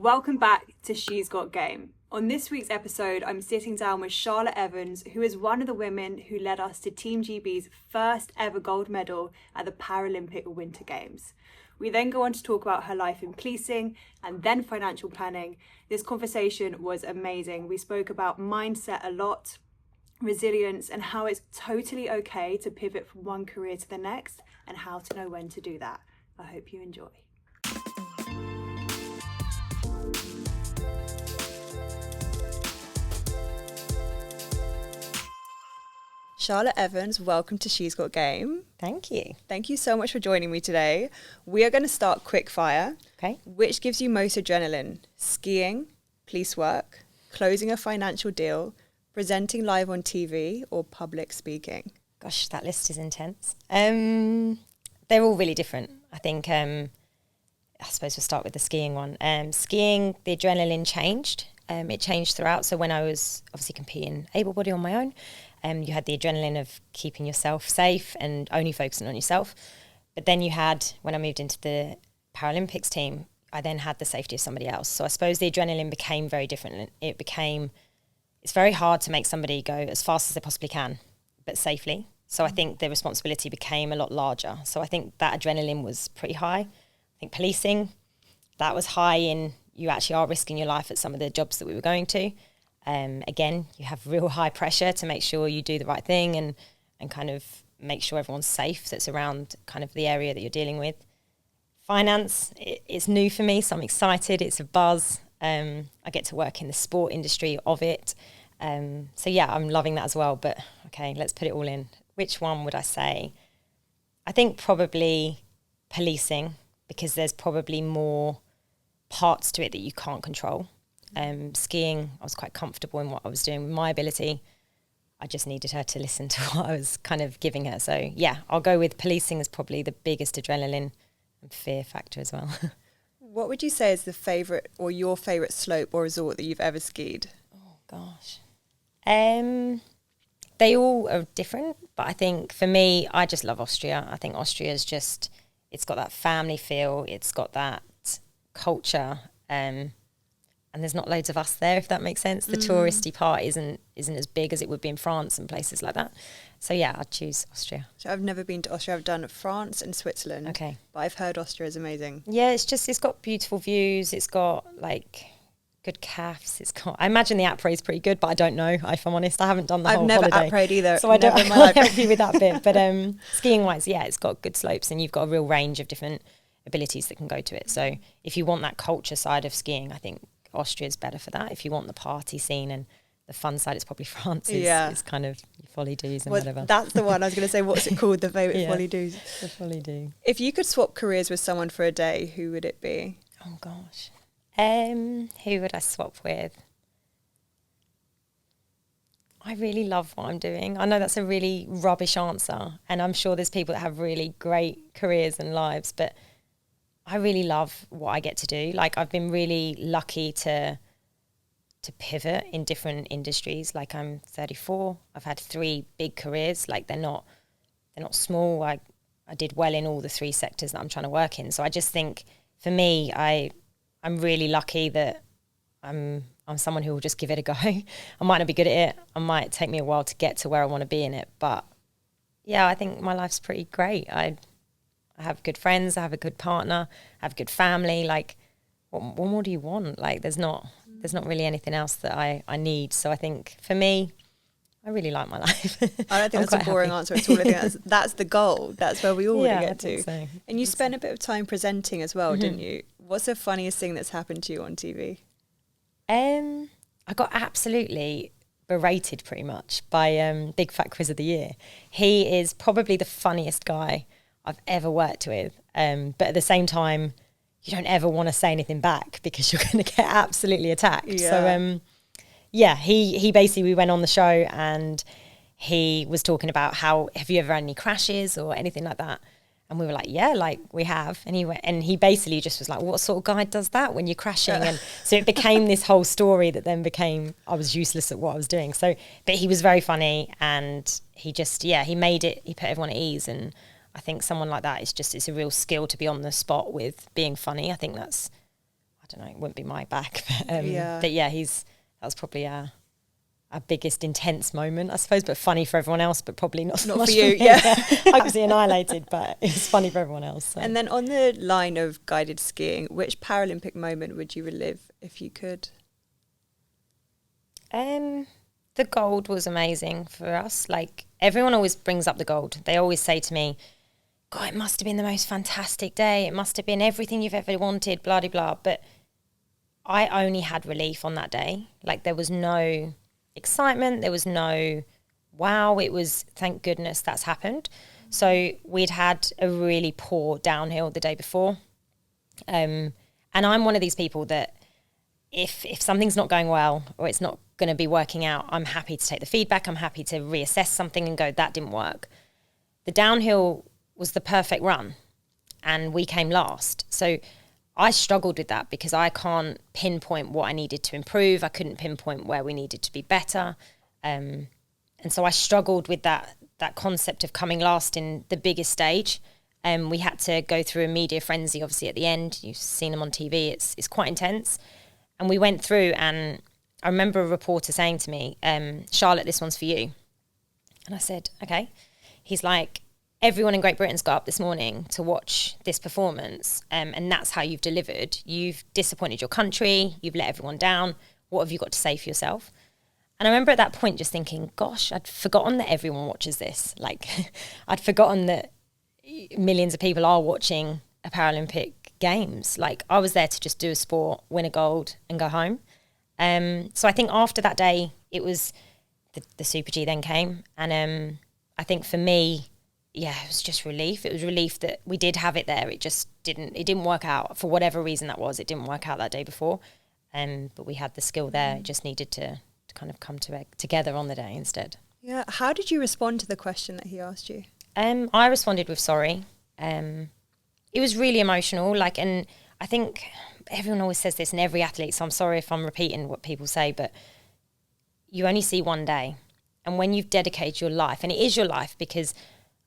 Welcome back to She's Got Game. On this week's episode, I'm sitting down with Charlotte Evans, who is one of the women who led us to Team GB's first ever gold medal at the Paralympic Winter Games. We then go on to talk about her life in policing and then financial planning. This conversation was amazing. We spoke about mindset a lot, resilience, and how it's totally okay to pivot from one career to the next and how to know when to do that. I hope you enjoy. Charlotte Evans, welcome to She's Got Game. Thank you. Thank you so much for joining me today. We are going to start quick fire. Okay. Which gives you most adrenaline? Skiing, police work, closing a financial deal, presenting live on TV, or public speaking? Gosh, that list is intense. They're all really different. I think, I suppose we'll start with the skiing one. Skiing, the adrenaline changed. It changed throughout. So when I was obviously competing able-body on my own, you had the adrenaline of keeping yourself safe and only focusing on yourself. But then you had, when I moved into the Paralympics team, I then had the safety of somebody else. So I suppose the adrenaline became very different. It's very hard to make somebody go as fast as they possibly can, but safely. So I think the responsibility became a lot larger. So I think that adrenaline was pretty high. I think policing, that was high in you actually are risking your life at some of the jobs that we were going to. Again, you have real high pressure to make sure you do the right thing and kind of make sure everyone's safe that's around kind of the area that you're dealing with. Finance, it's new for me, so I'm excited. It's a buzz. I get to work in the sport industry of it. So yeah, I'm loving that as well. But okay, let's put it all in. Which one would I say? I think probably policing, because there's probably more parts to it that you can't control. Skiing, I was quite comfortable in what I was doing with my ability. I just needed her to listen to what I was kind of giving her. So yeah, I'll go with policing as probably the biggest adrenaline and fear factor as well. What would you say is the favourite or your favourite slope or resort that you've ever skied? Oh gosh. They all are different, but I think for me, I just love Austria. I think Austria is just, it's got that family feel, it's got that culture, and there's not loads of us there, if that makes sense. The touristy part isn't as big as it would be in France and places like that. So yeah, I'd choose Austria. So I've never been to Austria. I've done France and Switzerland. Okay. But I've heard Austria is amazing. Yeah, it's got beautiful views. It's got like good cafes. I imagine the après is pretty good, but I don't know, if I'm honest. I haven't done the whole holiday. I've never après either. So I can't help you with that bit. But skiing wise, yeah, it's got good slopes and you've got a real range of different abilities that can go to it. So if you want that culture side of skiing, I think Austria is better for that. If you want the party scene and the fun side, it's probably France. It's kind of folly do's and whatever. That's the one I was going to say. What's it called? The favourite folly do's. The folly do. If you could swap careers with someone for a day, who would it be? Oh gosh, who would I swap with? I really love what I'm doing. I know that's a really rubbish answer, and I'm sure there's people that have really great careers and lives, but I really love what I get to do. Like, I've been really lucky to pivot in different industries. Like, I'm 34. I've had 3 big careers. Like, they're not small. I did well in all the 3 sectors that I'm trying to work in. So I just think for me, I'm really lucky that I'm someone who will just give it a go. I might not be good at it. It might take me a while to get to where I want to be in it. But yeah, I think my life's pretty great. I have good friends, I have a good partner, I have a good family. Like, what more do you want? Like, there's not really anything else that I need. So I think for me, I really like my life. I don't think that's a boring answer at all. I think that's the goal. That's where we all want to get to. So. And you spent a bit of time presenting as well, didn't you? What's the funniest thing that's happened to you on TV? I got absolutely berated pretty much by Big Fat Quiz of the Year. He is probably the funniest guy I've ever worked with. But at the same time, you don't ever want to say anything back because you're going to get absolutely attacked. Yeah. So, he basically, we went on the show and he was talking about have you ever had any crashes or anything like that? And we were like, yeah, like we have. And he basically just was like, what sort of guy does that when you're crashing? And so it became this whole story that then became, I was useless at what I was doing. So, but he was very funny and he just, he put everyone at ease. And I think someone like that it's a real skill to be on the spot with being funny. I think that's, don't know, it wouldn't be my back. But yeah, that was probably our biggest intense moment, I suppose, but funny for everyone else, but probably not so Not much for you, me. yeah. I was annihilated, but it was funny for everyone else. So. And then on the line of guided skiing, which Paralympic moment would you relive if you could? The gold was amazing for us. Like, everyone always brings up the gold. They always say to me, God, it must have been the most fantastic day. It must have been everything you've ever wanted, blah, blah, blah. But I only had relief on that day. Like, there was no excitement. There was no wow. It was, thank goodness that's happened. So we'd had a really poor downhill the day before. And I'm one of these people that if something's not going well or it's not going to be working out, I'm happy to take the feedback. I'm happy to reassess something and go, that didn't work. The downhill was the perfect run and we came last. So I struggled with that because I can't pinpoint what I needed to improve. I couldn't pinpoint where we needed to be better. And so I struggled with that concept of coming last in the biggest stage. We had to go through a media frenzy, obviously, at the end. You've seen them on TV. It's quite intense. And we went through, and I remember a reporter saying to me, Charlotte, this one's for you. And I said, okay. He's like, everyone in Great Britain's got up this morning to watch this performance, and that's how you've delivered. You've disappointed your country. You've let everyone down. What have you got to say for yourself? And I remember at that point just thinking, gosh, I'd forgotten that everyone watches this. Like, I'd forgotten that millions of people are watching a Paralympic Games. Like, I was there to just do a sport, win a gold and go home. So I think after that day, it was the Super G then came. And I think for me, yeah, it was just relief. It was relief that we did have it there. It just didn't work out for whatever reason that was. It didn't work out that day before. But we had the skill there. It just needed to kind of come together on the day instead. Yeah. How did you respond to the question that he asked you? I responded with sorry. It was really emotional. Like, and I think everyone always says this in every athlete, so I'm sorry if I'm repeating what people say, but you only see one day. And when you've dedicated your life, and it is your life, because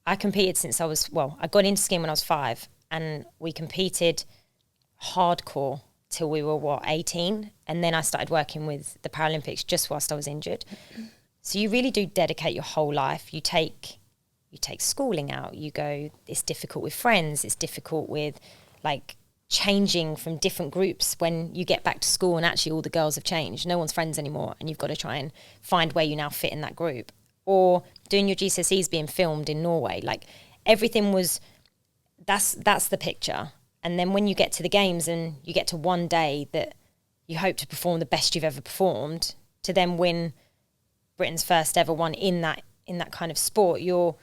I competed since I got into skiing when I was 5, and we competed hardcore till we were 18, and then I started working with the Paralympics just whilst I was injured. So you really do dedicate your whole life. You take schooling out, you go, it's difficult with friends, it's difficult with like changing from different groups when you get back to school and actually all the girls have changed, no one's friends anymore, and you've got to try and find where you now fit in that group. Or doing your GCSEs being filmed in Norway, like everything was, that's the picture. And then when you get to the games and you get to one day that you hope to perform the best you've ever performed, to then win Britain's first ever one in that kind of sport, you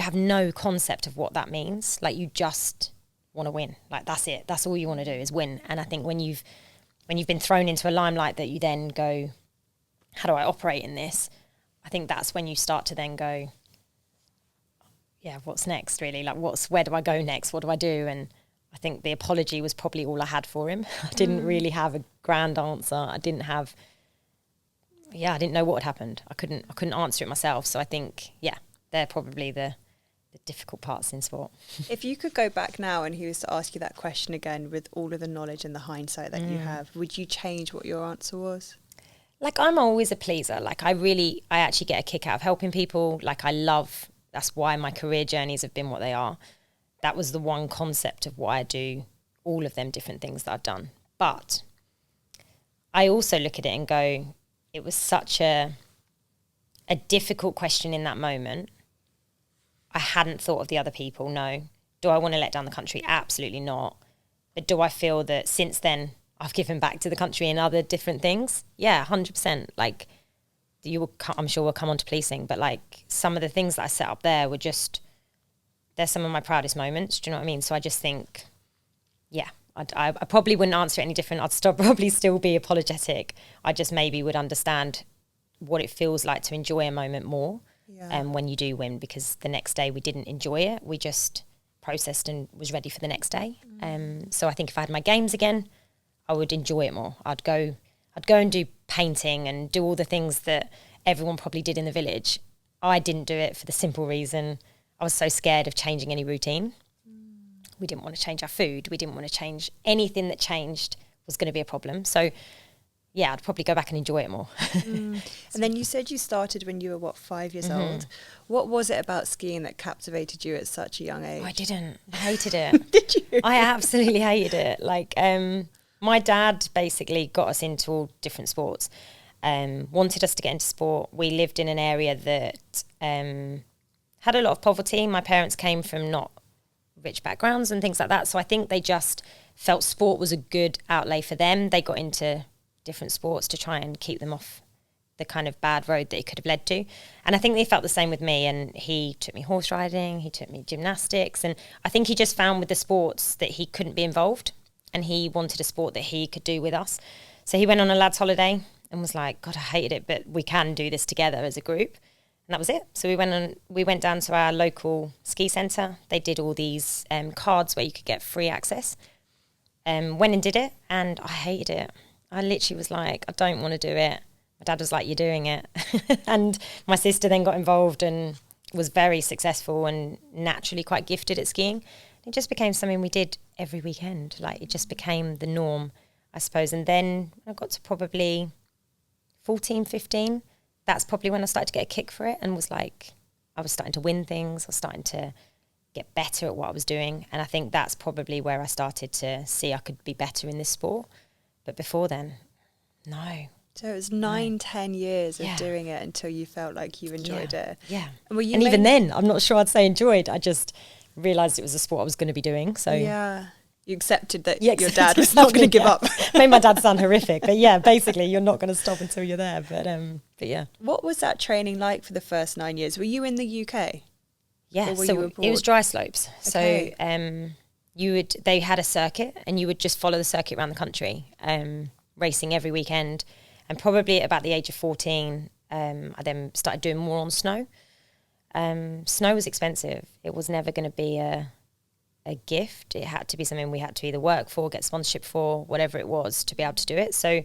have no concept of what that means. Like, you just want to win. Like, that's it. That's all you want to do is win. And I think when you've been thrown into a limelight that you then go, how do I operate in this? I think that's when you start to then go, yeah, what's next really? Like, where do I go next? What do I do? And I think the apology was probably all I had for him. I didn't really have a grand answer. I didn't know what had happened. I couldn't answer it myself. So I think, yeah, they're probably the difficult parts in sport. If you could go back now and he was to ask you that question again with all of the knowledge and the hindsight that you have, would you change what your answer was? Like, I'm always a pleaser. Like, I actually get a kick out of helping people. Like, that's why my career journeys have been what they are. That was the one concept of why I do all of them different things that I've done. But I also look at it and go, it was such a difficult question in that moment. I hadn't thought of the other people, no. Do I want to let down the country? Absolutely not. But do I feel that since then I've given back to the country in other different things? Yeah, 100%. Like, I'm sure we'll come on to policing, but like some of the things that I set up there were just, they're some of my proudest moments. Do you know what I mean? So I just think, yeah, I probably wouldn't answer it any different. I'd probably still be apologetic. I just maybe would understand what it feels like to enjoy a moment more. When you do win, because the next day we didn't enjoy it. We just processed and was ready for the next day. So I think if I had my games again, I would enjoy it more. I'd go and do painting and do all the things that everyone probably did in the village. I didn't do it for the simple reason I was so scared of changing any routine. We didn't want to change our food. We didn't want to change anything that changed was going to be a problem. So yeah, I'd probably go back and enjoy it more. And then you said you started when you were, 5 years old. What was it about skiing that captivated you at such a young age? I didn't. I hated it. Did you? I absolutely hated it. Like, my dad basically got us into all different sports, wanted us to get into sport. We lived in an area that had a lot of poverty. My parents came from not rich backgrounds and things like that. So I think they just felt sport was a good outlay for them. They got into different sports to try and keep them off the kind of bad road that it could have led to. And I think they felt the same with me. And he took me horse riding, he took me gymnastics. And I think he just found with the sports that he couldn't be involved. And he wanted a sport that he could do with us. So he went on a lad's holiday and was like, God, I hated it, but we can do this together as a group. And that was it. So we went down to our local ski centre. They did all these cards where you could get free access. Went and did it, and I hated it. I literally was like, I don't want to do it. My dad was like, you're doing it. And my sister then got involved and was very successful and naturally quite gifted at skiing. It just became something we did every weekend. Like, it just became the norm, I suppose. And then I got to probably 14, 15. That's probably when I started to get a kick for it and was like, I was starting to win things. I was starting to get better at what I was doing. And I think that's probably where I started to see I could be better in this sport. But before then, no. So it was 10 years of doing it until you felt like you enjoyed it. Yeah. And even then, I'm not sure I'd say enjoyed. I just realised it was a sport I was going to be doing. So yeah. You accepted that your dad was not going to give up. Made my dad sound horrific. But yeah, basically, you're not going to stop until you're there. But yeah. What was that training like for the first 9 years? Were you in the UK? Yeah, so it was dry slopes. Okay. So they had a circuit and you would just follow the circuit around the country, racing every weekend. And probably at about the age of 14, I then started doing more on snow. Snow was expensive. It was never going to be a gift. It had to be something we had to either work for, get sponsorship for, whatever it was to be able to do it. So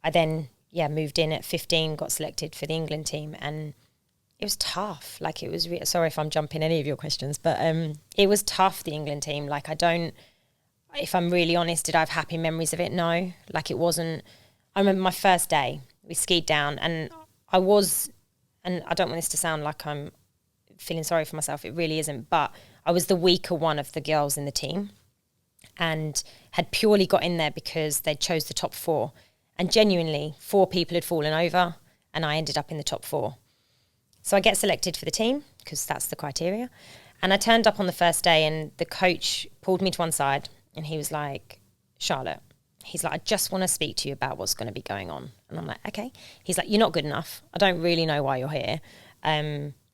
I then, moved in at 15, got selected for the England team, and it was tough. Like, it was, sorry if I'm jumping any of your questions, but it was tough, the England team. Like, if I'm really honest, did I have happy memories of it? No. Like, it wasn't. I remember my first day, we skied down, and I don't want this to sound like I'm feeling sorry for myself, it really isn't, but I was the weaker one of the girls in the team and had purely got in there because they chose the top 4. And genuinely, 4 people had fallen over and I ended up in the top 4. So I get selected for the team because that's the criteria. And I turned up on the first day and the coach pulled me to one side and he was like, Charlotte, he's like, I just want to speak to you about what's going to be going on. And I'm like, okay. He's like, you're not good enough. I don't really know why you're here.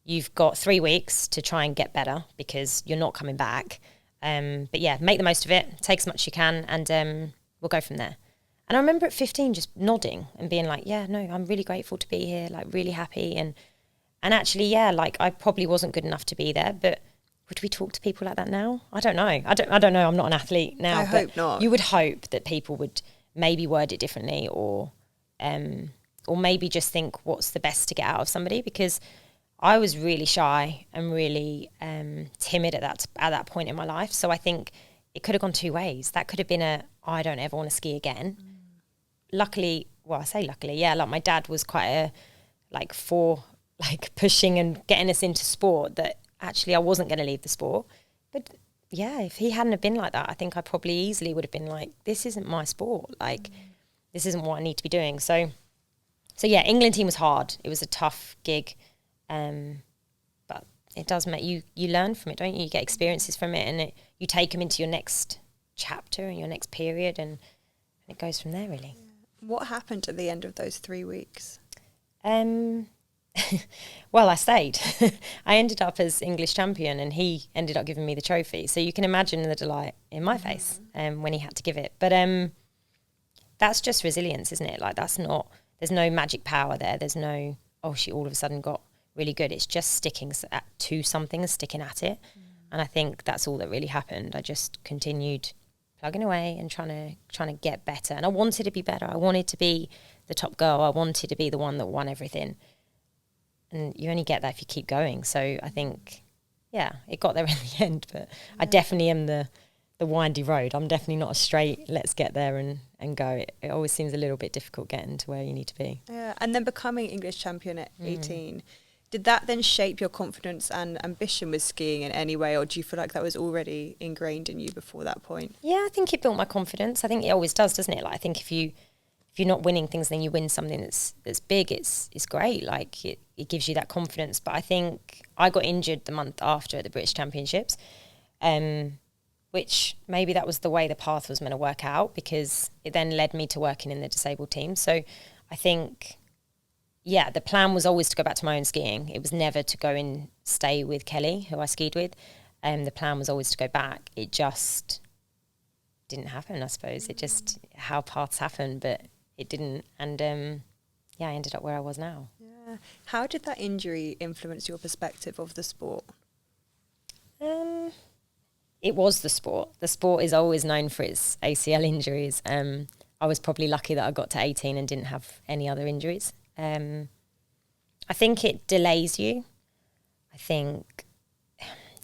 You've got 3 weeks to try and get better because you're not coming back. But yeah, make the most of it. Take as much as you can and we'll go from there. And I remember at 15 just nodding and being like, yeah, no, I'm really grateful to be here, like really happy. And actually, yeah, like I probably wasn't good enough to be there, but would we talk to people like that now? I don't know. I don't know. I'm not an athlete now. I hope not. You would hope that people would maybe word it differently or maybe just think what's the best to get out of somebody, because I was really shy and really timid at that point in my life. So I think it could have gone 2 ways. That could have been I don't ever want to ski again. Luckily, well, I say luckily, yeah, like my dad was quite pushing and getting us into sport that actually I wasn't going to leave the sport. But yeah, if he hadn't have been like that, I think I probably easily would have been like, this isn't my sport. Like, this isn't what I need to be doing. So yeah, England team was hard. It was a tough gig. But it does make you learn from it, don't you? You get experiences from it and you take them into your next chapter and your next period and it goes from there, really. What happened at the end of those 3 weeks? Well, I stayed. I ended up as English champion and he ended up giving me the trophy. So you can imagine the delight in my face when he had to give it. But that's just resilience, isn't it? Like, there's no magic power there. There's no, she all of a sudden got really good. It's just sticking to something and sticking at it. And I think that's all that really happened. I just continued plugging away and trying to get better. And I wanted to be better. I wanted to be the top girl. I wanted to be the one that won everything. And you only get that if you keep going. So I think, yeah, it got there in the end. But I definitely am the the windy road. I'm definitely not a straight, let's get there and go. It always seems a little bit difficult getting to where you need to be. Yeah, and then becoming English champion at 18, did that then shape your confidence and ambition with skiing in any way, or do you feel like that was already ingrained in you before that point? Yeah, I think it built my confidence. I think it always does, doesn't it? Like, I think if you're not winning things, then you win something that's big. It's great. Like it gives you that confidence. But I think I got injured the month after at the British Championships, which maybe that was the way the path was meant to work out, because it then led me to working in the disabled team. So I think, yeah, the plan was always to go back to my own skiing. It was never to go and stay with Kelly, who I skied with. The plan was always to go back. It just didn't happen, I suppose. It just, how paths happen, but it didn't. And I ended up where I was now. Yeah. How did that injury influence your perspective of the sport? It was the sport. The sport is always known for its ACL injuries. I was probably lucky that I got to 18 and didn't have any other injuries. I think it delays you. I think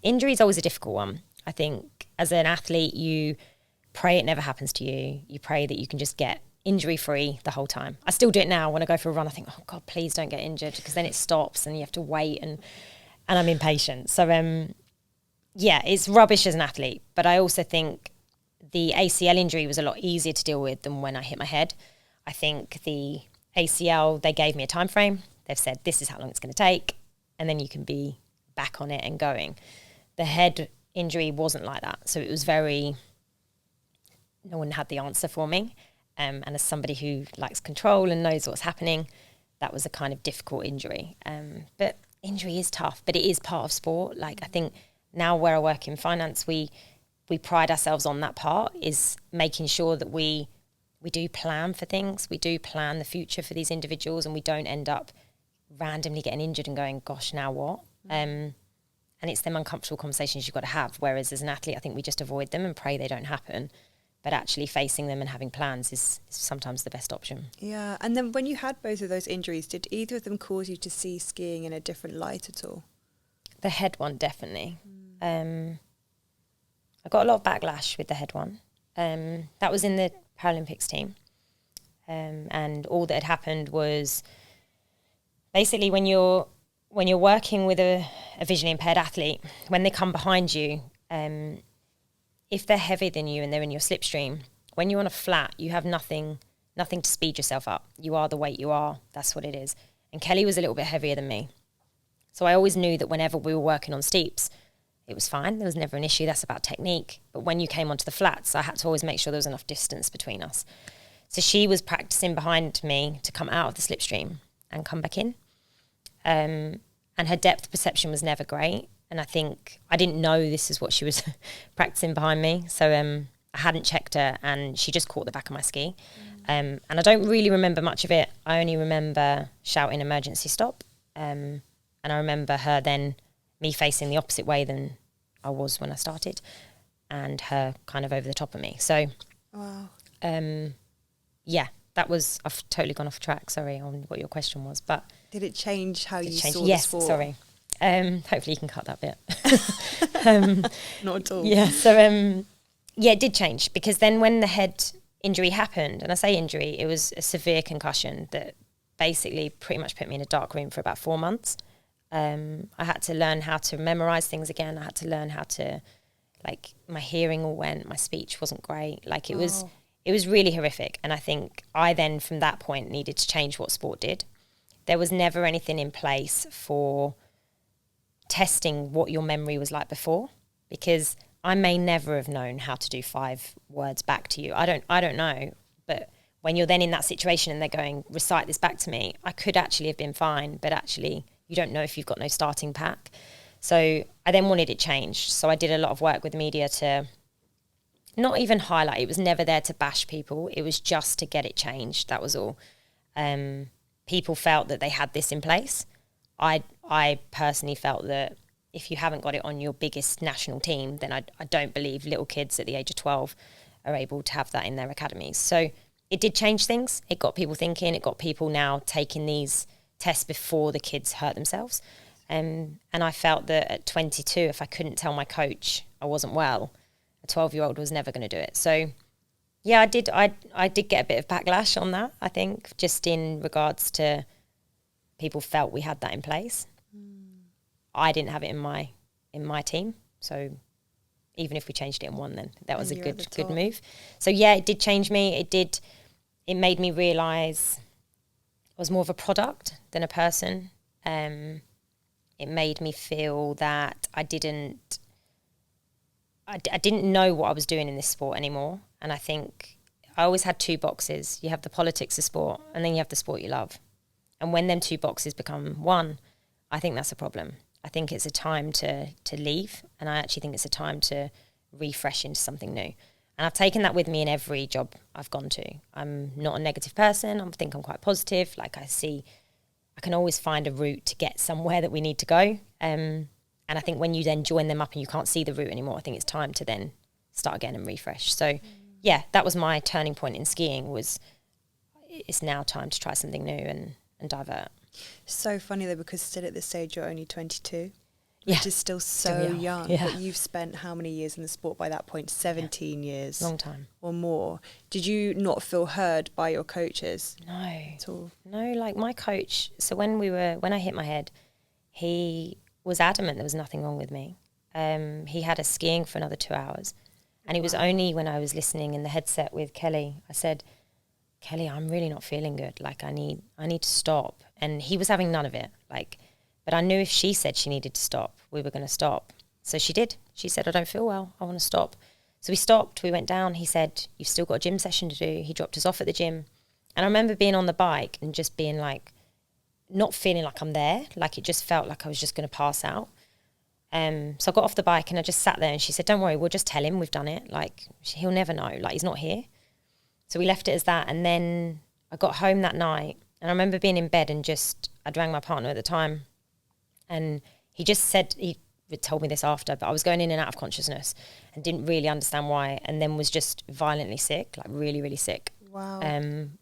injury is always a difficult one. I think as an athlete, you pray it never happens to you. You pray that you can just get injury-free the whole time. I still do it now. When I go for a run, I think, oh God, please don't get injured, because then it stops and you have to wait, and I'm impatient. So, it's rubbish as an athlete. But I also think the ACL injury was a lot easier to deal with than when I hit my head. I think the ACL, they gave me a time frame. They've said, this is how long it's going to take, and then you can be back on it and going. The head injury wasn't like that. So it was no one had the answer for me. And as somebody who likes control and knows what's happening, that was a kind of difficult injury. But injury is tough, but it is part of sport. Like, I think now where I work in finance, we pride ourselves on that part, is making sure that we do plan for things. We do plan the future for these individuals, and we don't end up randomly getting injured and going, gosh, now what? And it's them uncomfortable conversations you've got to have. Whereas as an athlete, I think we just avoid them and pray they don't happen. But actually facing them and having plans is sometimes the best option. Yeah, and then when you had both of those injuries, did either of them cause you to see skiing in a different light at all? The head one, definitely. I got a lot of backlash with the head one. That was in the Paralympics team. And all that had happened was basically when you're working with a visually impaired athlete, when they come behind you, if they're heavier than you and they're in your slipstream, when you're on a flat, you have nothing to speed yourself up. You are the weight you are. That's what it is. And Kelly was a little bit heavier than me. So I always knew that whenever we were working on steeps, it was fine. There was never an issue. That's about technique. But when you came onto the flats, I had to always make sure there was enough distance between us. So she was practicing behind me to come out of the slipstream and come back in. And her depth perception was never great. And I think I didn't know this is what she was practicing behind me. So I hadn't checked her, and she just caught the back of my ski. And I don't really remember much of it. I only remember shouting emergency stop. And I remember her then, me facing the opposite way than I was when I started, and her kind of over the top of me. So, wow. That was, I've totally gone off track, sorry, on what your question was. But did it change how you saw yes, the sport? Sorry. Hopefully you can cut that bit. Not at all. Yeah, so it did change, because then when the head injury happened, and I say injury, it was a severe concussion that basically pretty much put me in a dark room for about 4 months. I had to learn how to memorize things again. I had to learn how to, like, my hearing all went, my speech wasn't great. Like, it was really horrific. And I think I then from that point needed to change what sport did. There was never anything in place for testing what your memory was like before, because I may never have known how to do 5 words back to you. I don't know. But when you're then in that situation and they're going, recite this back to me, I could actually have been fine, but actually you don't know if you've got no starting pack. So I then wanted it changed. So I did a lot of work with media to not even highlight. It was never there to bash people. It was just to get it changed. That was all. People felt that they had this in place. I personally felt that if you haven't got it on your biggest national team, then I don't believe little kids at the age of 12 are able to have that in their academies. So it did change things. It got people thinking. It got people now taking these tests before the kids hurt themselves. And I felt that at 22, if I couldn't tell my coach I wasn't well, A 12-year-old was never going to do it. So yeah, I did get a bit of backlash on that, I think, just in regards to people felt we had that in place. I didn't have it in my team. So even if we changed it in one, then that was a good move. So yeah, it did change me. It made me realise I was more of a product than a person. It made me feel that I didn't know what I was doing in this sport anymore. And I think I always had two boxes. You have the politics of sport, and then you have the sport you love. And when them two boxes become one, I think that's a problem. I think it's a time to leave, and I actually think it's a time to refresh into something new. And I've taken that with me in every job I've gone to. I'm not a negative person. I think I'm quite positive. Like, I can always find a route to get somewhere that we need to go. And I think when you then join them up and you can't see the route anymore, I think it's time to then start again and refresh. So yeah, that was my turning point in skiing, was it's now time to try something new and divert. So funny though, because still at this stage you're only 22, yeah, which is still so young. Yeah. But you've spent how many years in the sport by that point? 17 years. Long time. Or more. Did you not feel heard by your coaches? No. At all? No, like my coach, so when I hit my head, he was adamant there was nothing wrong with me. He had us skiing for another 2 hours. And it was only when I was listening in the headset with Kelly, I said, Kelly, I'm really not feeling good. Like, I need to stop. And he was having none of it. Like, but I knew if she said she needed to stop, we were going to stop. So she did. She said, I don't feel well. I want to stop. So we stopped. We went down. He said, you've still got a gym session to do. He dropped us off at the gym. And I remember being on the bike and just being like, not feeling like I'm there. Like, it just felt like I was just going to pass out. So I got off the bike and I just sat there, and she said, don't worry, we'll just tell him we've done it. Like, he'll never know. Like, he's not here. So we left it as that. And then I got home that night, and I remember being in bed and I'd rang my partner at the time, and he just said, he told me this after, but I was going in and out of consciousness and didn't really understand why, and then was just violently sick, like really, really sick. Wow.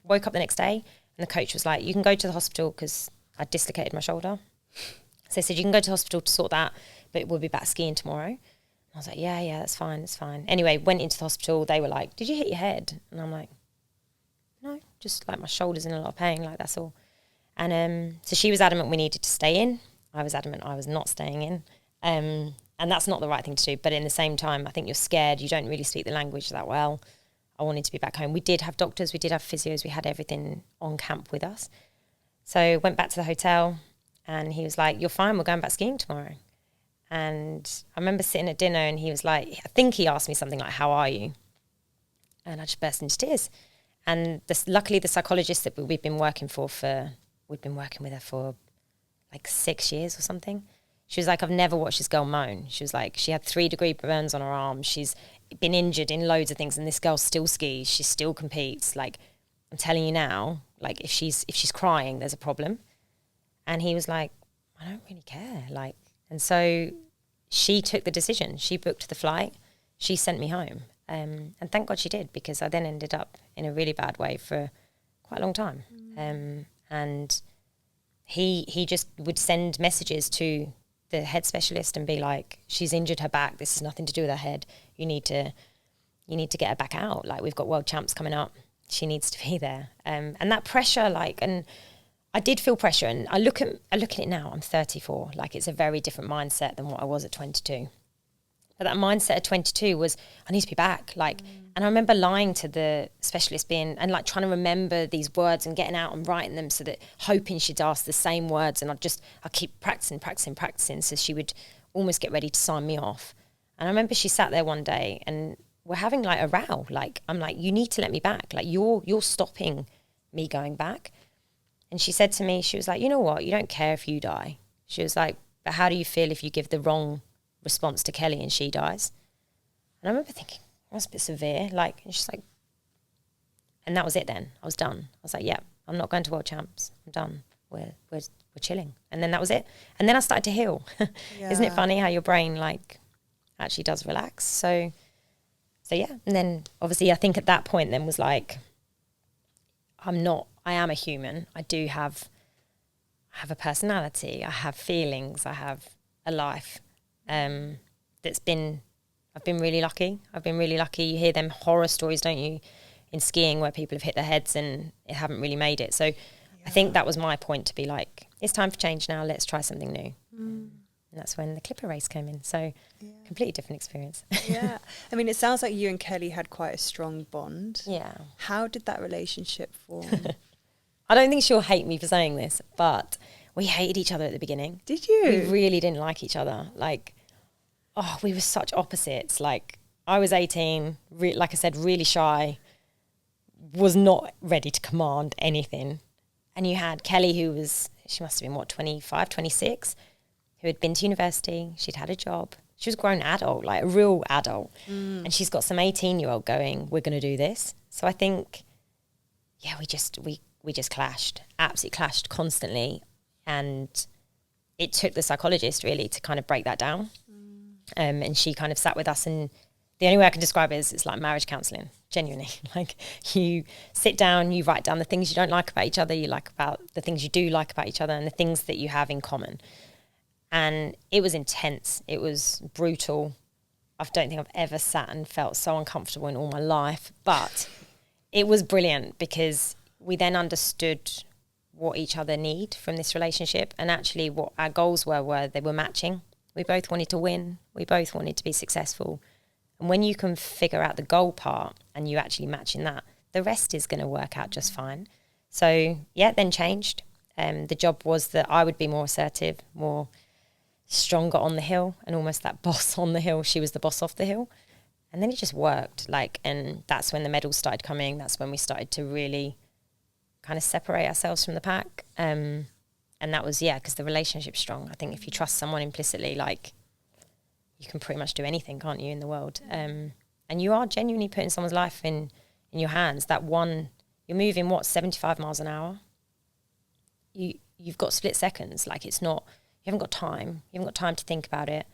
Woke up the next day, and the coach was like, you can go to the hospital, because I dislocated my shoulder. So they said, you can go to the hospital to sort that, but we'll be back skiing tomorrow. I was like, yeah, that's fine. Anyway, went into the hospital. They were like, did you hit your head? And I'm like, no, just like my shoulder's in a lot of pain, like that's all. And so she was adamant we needed to stay in. I was adamant I was not staying in. And that's not the right thing to do. But in the same time, I think you're scared. You don't really speak the language that well. I wanted to be back home. We did have doctors. We did have physios. We had everything on camp with us. So went back to the hotel, and he was like, you're fine. We're going back skiing tomorrow. And I remember sitting at dinner, and he was like, I think he asked me something like, how are you? And I just burst into tears. And luckily the psychologist that we'd been working with her for like 6 years or something. She was like, I've never watched this girl moan. She was like, she had 3-degree burns on her arm. She's been injured in loads of things, and this girl still skis. She still competes. Like, I'm telling you now, like, if she's crying, there's a problem. And he was like, I don't really care. Like, and so she took the decision. She booked the flight. She sent me home. And thank God she did, because I then ended up in a really bad way for quite a long time. And he just would send messages to the head specialist and be like, she's injured her back. This has nothing to do with her head. You need to get her back out. Like, we've got world champs coming up. She needs to be there. And that pressure, like, and I did feel pressure. And I look at it now. I'm 34. Like, it's a very different mindset than what I was at 22. But that mindset at 22 was, I need to be back. Like, and I remember lying to the specialist and like trying to remember these words and getting out and writing them, so that hoping she'd ask the same words. And I keep practicing. So she would almost get ready to sign me off. And I remember she sat there one day and we're having like a row. Like, I'm like, you need to let me back. Like, you're stopping me going back. And she said to me, she was like, you know what? You don't care if you die. She was like, but how do you feel if you give the wrong response to Kelly and she dies? And I remember thinking, that's a bit severe. Like, and she's like, and that was it then. I was done. I was like, yeah, I'm not going to World Champs. I'm done. We're chilling. And then that was it. And then I started to heal. Yeah. Isn't it funny how your brain like actually does relax? So yeah. And then obviously I think at that point then was like, I am a human. I have a personality. I have feelings. I have a life that's been I've been really lucky. You hear them horror stories, don't you, in skiing where people have hit their heads and it haven't really made it. So I think that was my point, to be like, it's time for change now. Let's try something new. And that's when the Clipper race came in. So completely different experience. Yeah. I mean, it sounds like you and Kelly had quite a strong bond. Yeah. How did that relationship form? I don't think she'll hate me for saying this, but we hated each other at the beginning. Did you? We really didn't like each other. Like, we were such opposites. Like, I was 18, like I said, really shy, was not ready to command anything. And you had Kelly, she must have been, 25, 26, who had been to university. She'd had a job. She was a grown adult, like a real adult. And she's got some 18-year-old going, we're going to do this. So I think, we just clashed, absolutely clashed constantly. And it took the psychologist really to kind of break that down. And she kind of sat with us, and the only way I can describe it is it's like marriage counselling, genuinely. Like, you sit down, you write down the things you don't like about each other, you like about the things you do like about each other, and the things that you have in common. And it was intense. It was brutal. I don't think I've ever sat and felt so uncomfortable in all my life, but it was brilliant because we then understood what each other need from this relationship, and actually what our goals were they were matching. We both wanted to win. We both wanted to be successful. And when you can figure out the goal part and you actually match in that, the rest is going to work out just fine. So it then changed. The job was that I would be more assertive, more stronger on the hill, and almost that boss on the hill. She was the boss off the hill. And then it just worked. And that's when the medals started coming. That's when we started to really kind of separate ourselves from the pack. And that was, because the relationship's strong. I think if you trust someone implicitly, like, you can pretty much do anything, can't you, in the world? And you are genuinely putting someone's life in your hands. That one, you're moving, 75 miles an hour? You've got split seconds. Like, it's not, you haven't got time. You haven't got time to think about it.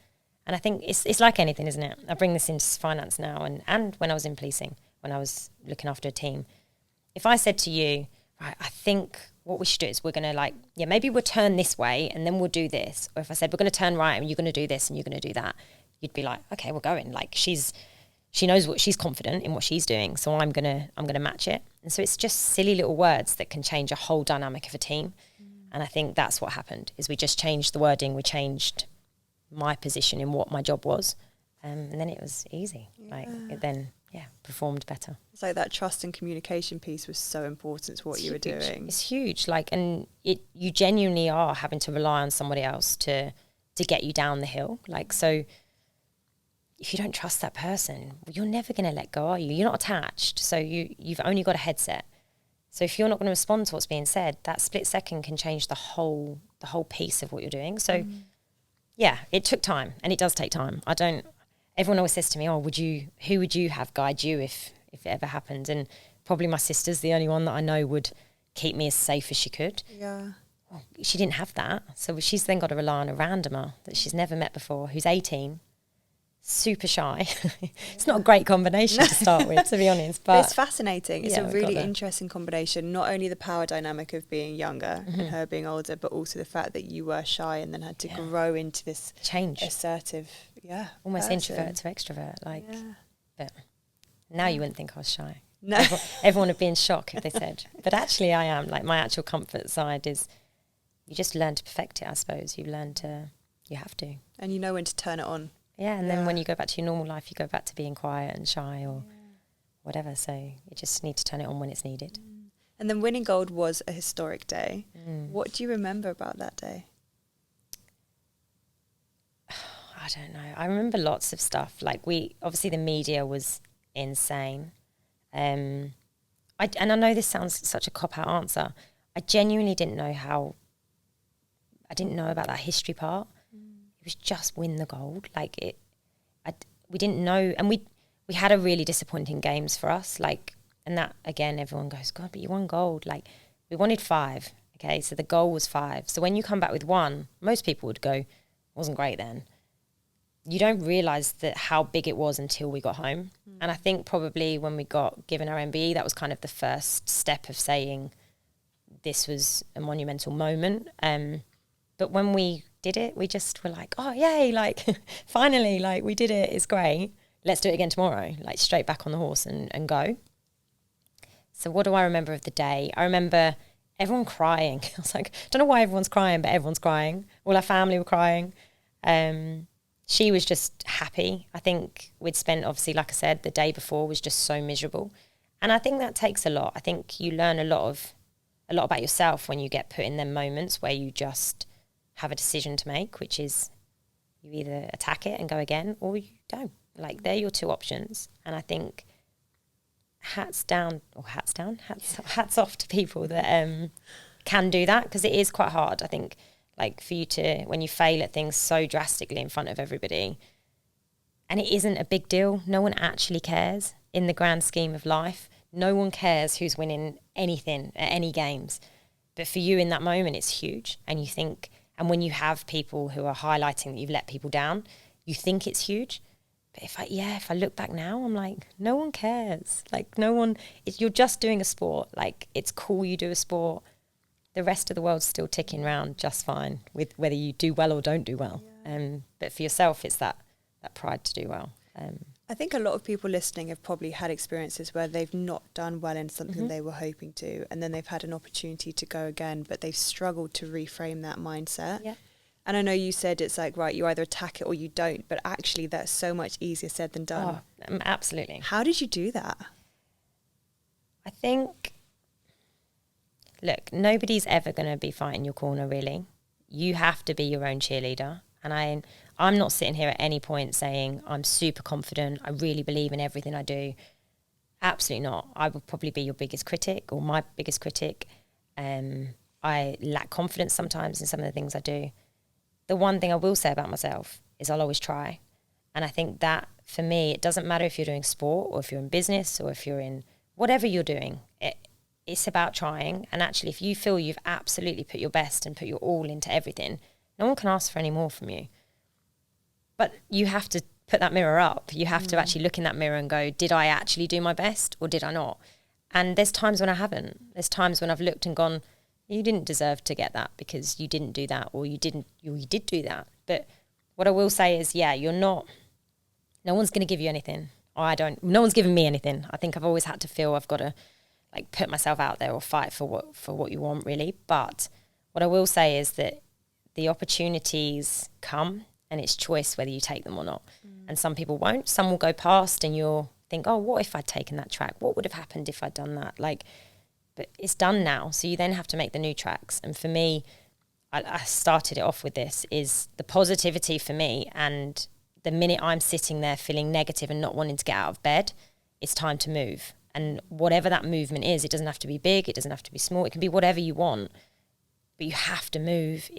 And I think it's like anything, isn't it? I bring this into finance now, and when I was in policing, when I was looking after a team. If I said to you, right, I think what we should do is we're going to maybe we'll turn this way and then we'll do this. Or if I said, we're going to turn right and you're going to do this and you're going to do that, you'd be like, okay, we're going. Like, she knows what she's confident in what she's doing. So I'm going to match it. And so it's just silly little words that can change a whole dynamic of a team. And I think that's what happened, is we just changed the wording. We changed my position in what my job was. And then it was easy. Like, it then performed better. It's like that trust and communication piece was so important to what you were doing. It's huge. Like, and you genuinely are having to rely on somebody else to get you down the hill. Like, so if you don't trust that person, you're never going to let go, are you? You're not attached. So you've only got a headset. So if you're not going to respond to what's being said, that split second can change the whole piece of what you're doing. So it took time, and it does take time. Everyone always says to me, who would you have guide you if it ever happened? And probably my sister's the only one that I know would keep me as safe as she could. Yeah. Well, she didn't have that. So she's then got to rely on a randomer that she's never met before, who's 18, super shy. It's not a great combination to start with, to be honest. But it's fascinating. It's a really interesting combination. Not only the power dynamic of being younger and her being older, but also the fact that you were shy and then had to grow into this change, assertive, almost person. Introvert to extrovert. But now you wouldn't think I was shy. No, everyone would be in shock if they said. But actually, I am. Like, my actual comfort side is you just learn to perfect it. I suppose you have to, and you know when to turn it on. Yeah, and then when you go back to your normal life, you go back to being quiet and shy or whatever. So you just need to turn it on when it's needed. And then winning gold was a historic day. What do you remember about that day? I don't know. I remember lots of stuff. Like, obviously the media was insane. And I know this sounds such a cop-out answer. I genuinely didn't know I didn't know about that history part. It was just win the gold. Like, we didn't know, and we had a really disappointing games for us. Like, and that again, everyone goes, God, but you won gold. Like, we wanted 5. Okay, so the goal was 5. So when you come back with 1, most people would go, wasn't great then. You don't realise that how big it was until we got home. And I think probably when we got given our MBE, that was kind of the first step of saying this was a monumental moment. But when we did it, we just were like, oh, yay, like, finally, like, we did it, it's great. let's do it again tomorrow, like straight back on the horse and go. So what do I remember of the day? I remember everyone crying. I was like, don't know why everyone's crying, but everyone's crying. All our family were crying. She was just happy. I think we'd spent, obviously, like I said, the day before was just so miserable. And I think that takes a lot. I think you learn a lot about yourself when you get put in them moments where you just have a decision to make, which is you either attack it and go again or you don't. Like, they're your two options. And I think hats off to people that can do that, because it is quite hard. I think, like, for you to, when you fail at things so drastically in front of everybody, and it isn't a big deal, no one actually cares in the grand scheme of life. No one cares who's winning anything at any games. But for you in that moment, it's huge. And you think, and when you have people who are highlighting that you've let people down, you think it's huge. But if I look back now, I'm like, no one cares. Like, no one, you're just doing a sport. Like, it's cool you do a sport. The rest of the world's still ticking around just fine with whether you do well or don't do well. Yeah. But for yourself, it's that pride to do well. I think a lot of people listening have probably had experiences where they've not done well in something they were hoping to, and then they've had an opportunity to go again, but they've struggled to reframe that mindset. Yeah. And I know you said it's like, right, you either attack it or you don't, but actually that's so much easier said than done. Oh, absolutely. How did you do that? I think, look, nobody's ever going to be fighting your corner, really. You have to be your own cheerleader. And I'm not sitting here at any point saying I'm super confident, I really believe in everything I do. Absolutely not. I will probably be your biggest critic or my biggest critic. I lack confidence sometimes in some of the things I do. The one thing I will say about myself is I'll always try. And I think that, for me, it doesn't matter if you're doing sport or if you're in business or if you're in whatever you're doing. It's about trying. And actually, if you feel you've absolutely put your best and put your all into everything, no one can ask for any more from you. But you have to put that mirror up. You have to actually look in that mirror and go, did I actually do my best or did I not? And there's times when I haven't. There's times when I've looked and gone, you didn't deserve to get that because you didn't do that, or you did do that. But what I will say is, no one's going to give you anything. No one's given me anything. I think I've always had to feel I've got to, like, put myself out there or fight for what you want, really. But what I will say is that the opportunities come and it's choice whether you take them or not. And some people won't. Some will go past and you'll think, oh, what if I'd taken that track? What would have happened if I'd done that? But it's done now. So you then have to make the new tracks. And for me, I started it off with this, is the positivity for me. And the minute I'm sitting there feeling negative and not wanting to get out of bed, it's time to move. And whatever that movement is, it doesn't have to be big, it doesn't have to be small, it can be whatever you want. But you have to move.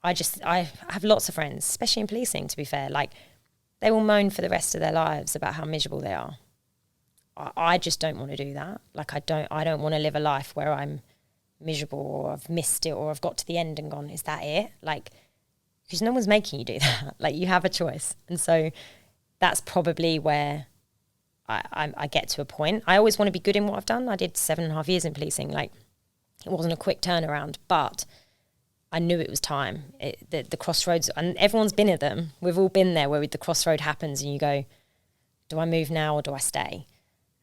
I have lots of friends, especially in policing, to be fair, like, they will moan for the rest of their lives about how miserable they are. I just don't want to do that. Like, I don't want to live a life where I'm miserable or I've missed it or I've got to the end and gone, is that it? Like, because no one's making you do that. Like, you have a choice. And so that's probably where I get to a point. I always want to be good in what I've done. I did 7.5 years in policing. Like, it wasn't a quick turnaround, but I knew it was time. The crossroads, and everyone's been at them. We've all been there where the crossroad happens and you go, do I move now or do I stay?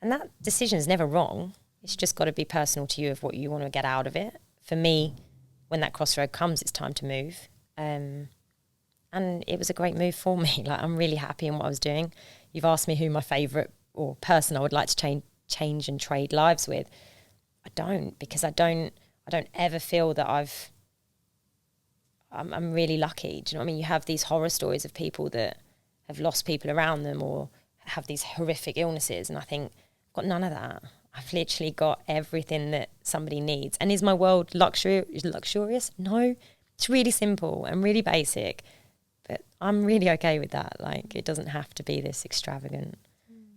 And that decision is never wrong. It's just got to be personal to you of what you want to get out of it. For me, when that crossroad comes, it's time to move. And it was a great move for me. Like, I'm really happy in what I was doing. You've asked me who my favourite or person I would like to change and trade lives with. I don't, because I don't ever feel that I'm really lucky. Do you know what I mean? You have these horror stories of people that have lost people around them or have these horrific illnesses, and I think I've got none of that. I've literally got everything that somebody needs. And is my world luxurious? No, it's really simple and really basic, but I'm really okay with that. Like, it doesn't have to be this extravagant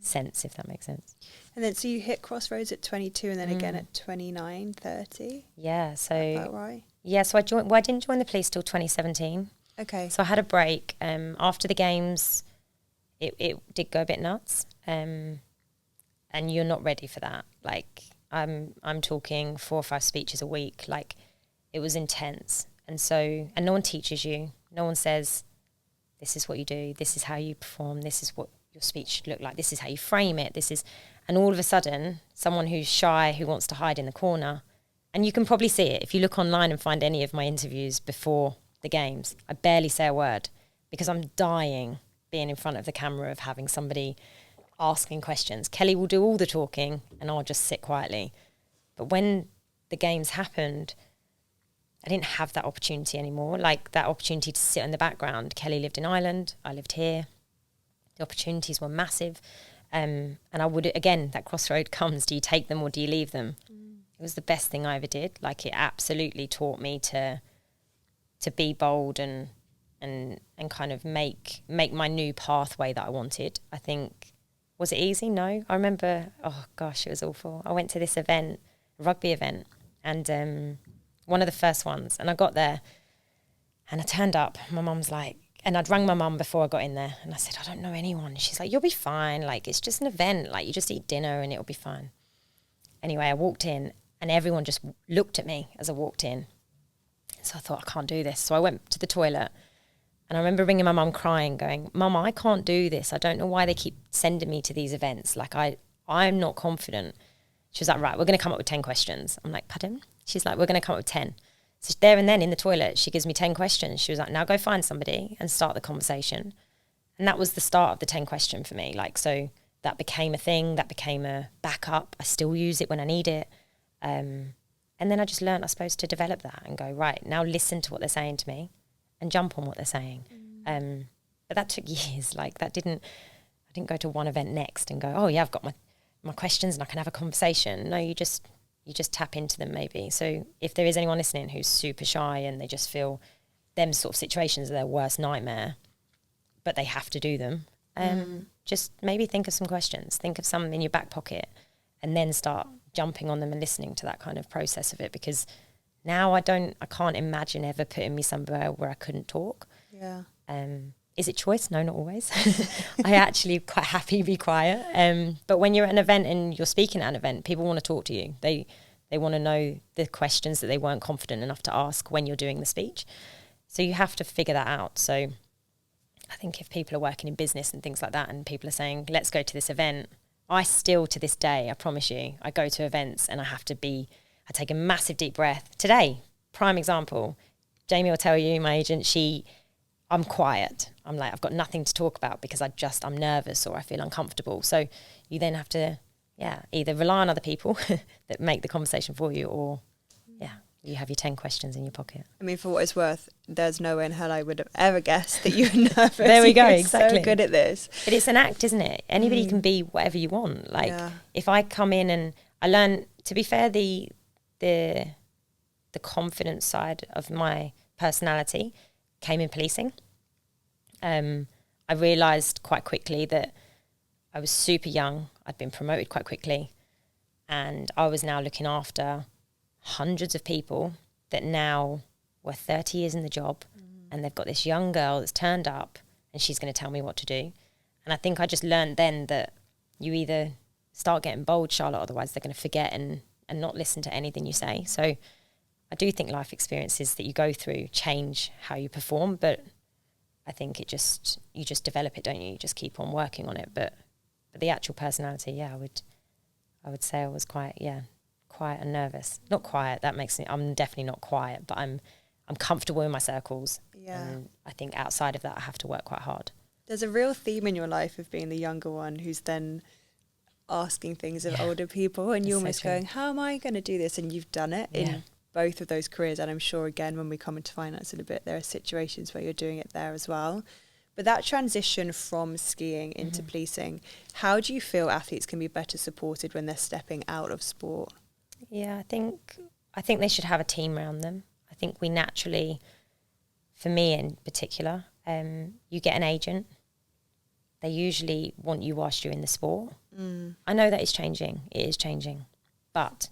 sense, if that makes sense. And then, so you hit crossroads at 22 and then again at 29, 30? Yeah, so... Is that right? Yeah, so I didn't join the police till 2017. Okay. So I had a break. After the games, it did go a bit nuts. And you're not ready for that. Like, I'm talking 4 or 5 speeches a week. Like, it was intense. And no one teaches you. No one says, this is what you do. This is how you perform. This is what your speech should look like. This is how you frame it. And all of a sudden, someone who's shy, who wants to hide in the corner, and you can probably see it if you look online and find any of my interviews before the games. I barely say a word because I'm dying being in front of the camera, of having somebody asking questions. Kelly will do all the talking and I'll just sit quietly. But when the games happened, I didn't have that opportunity anymore, like that opportunity to sit in the background. Kelly lived in Ireland, I lived here. The opportunities were massive. And I would, again, that crossroad comes, do you take them or do you leave them? It was the best thing I ever did. Like, it absolutely taught me to be bold and kind of make my new pathway that I wanted. I think, was it easy? No. I remember, oh gosh, it was awful. I went to this event, a rugby event, and one of the first ones, and I got there and I turned up. My mum's like, and I'd rang my mum before I got in there, and I said, I don't know anyone. She's like, you'll be fine. Like, it's just an event. Like, you just eat dinner and it'll be fine. Anyway, I walked in and everyone just looked at me as I walked in. So I thought, I can't do this. So I went to the toilet, and I remember ringing my mum crying, going, Mum, I can't do this. I don't know why they keep sending me to these events. Like, I'm not confident. She was like, right, we're going to come up with 10 questions. I'm like, pardon? She's like, we're going to come up with 10. So there and then in the toilet, she gives me 10 questions. She was like, now go find somebody and start the conversation. And that was the start of the 10 question for me. Like, so that became a thing, that became a backup. I still use it when I need it. And then I just learned, I suppose, to develop that and go, right, now listen to what they're saying to me and jump on what they're saying. But that took years. Like, I didn't go to one event next and go, oh yeah, I've got my questions and I can have a conversation. No, you just tap into them maybe. So if there is anyone listening who's super shy and they just feel them sort of situations are their worst nightmare, but they have to do them, just maybe think of some questions, think of some in your back pocket, and then start jumping on them and listening to that kind of process of it. Because now I can't imagine ever putting me somewhere where I couldn't talk. Yeah. Is it choice? No, not always. I actually quite happy to be quiet. But when you're at an event and you're speaking at an event, people want to talk to you. They want to know the questions that they weren't confident enough to ask when you're doing the speech. So you have to figure that out. So I think if people are working in business and things like that, and people are saying, let's go to this event, I still, to this day, I promise you, I go to events and I take a massive deep breath. Today, prime example, Jamie will tell you, my agent, I'm quiet. I'm like, I've got nothing to talk about because I'm nervous or I feel uncomfortable. So you then have to, either rely on other people that make the conversation for you, or, you have your 10 questions in your pocket. I mean, for what it's worth, there's no way in hell I would have ever guessed that you were nervous. There we go, You're exactly. so good at this. But it's an act, isn't it? Anybody can be whatever you want. Like, if I come in and I learn, to be fair, the confidence side of my personality came in policing. I realised quite quickly that I was super young. I'd been promoted quite quickly, and I was now looking after hundreds of people that now were 30 years in the job, and they've got this young girl that's turned up and she's going to tell me what to do. And I think I just learned then that you either start getting bold, Charlotte, otherwise they're going to forget and not listen to anything you say. So I do think life experiences that you go through change how you perform, but I think you just develop it, don't you? You just keep on working on it. But the actual personality, I would say I was quiet and nervous. Not quiet, that makes me, I'm definitely not quiet, but I'm comfortable in my circles. Yeah. And I think outside of that, I have to work quite hard. There's a real theme in your life of being the younger one who's then asking things of older people, and you're almost going, how am I going to do this? And you've done it in both of those careers. And I'm sure, again, when we come into finance in a bit, there are situations where you're doing it there as well. But that transition from skiing into policing, how do you feel athletes can be better supported when they're stepping out of sport? Yeah, I think they should have a team around them. I think we naturally, for me in particular, you get an agent. They usually want you whilst you're in the sport. I know that is changing. It is changing. But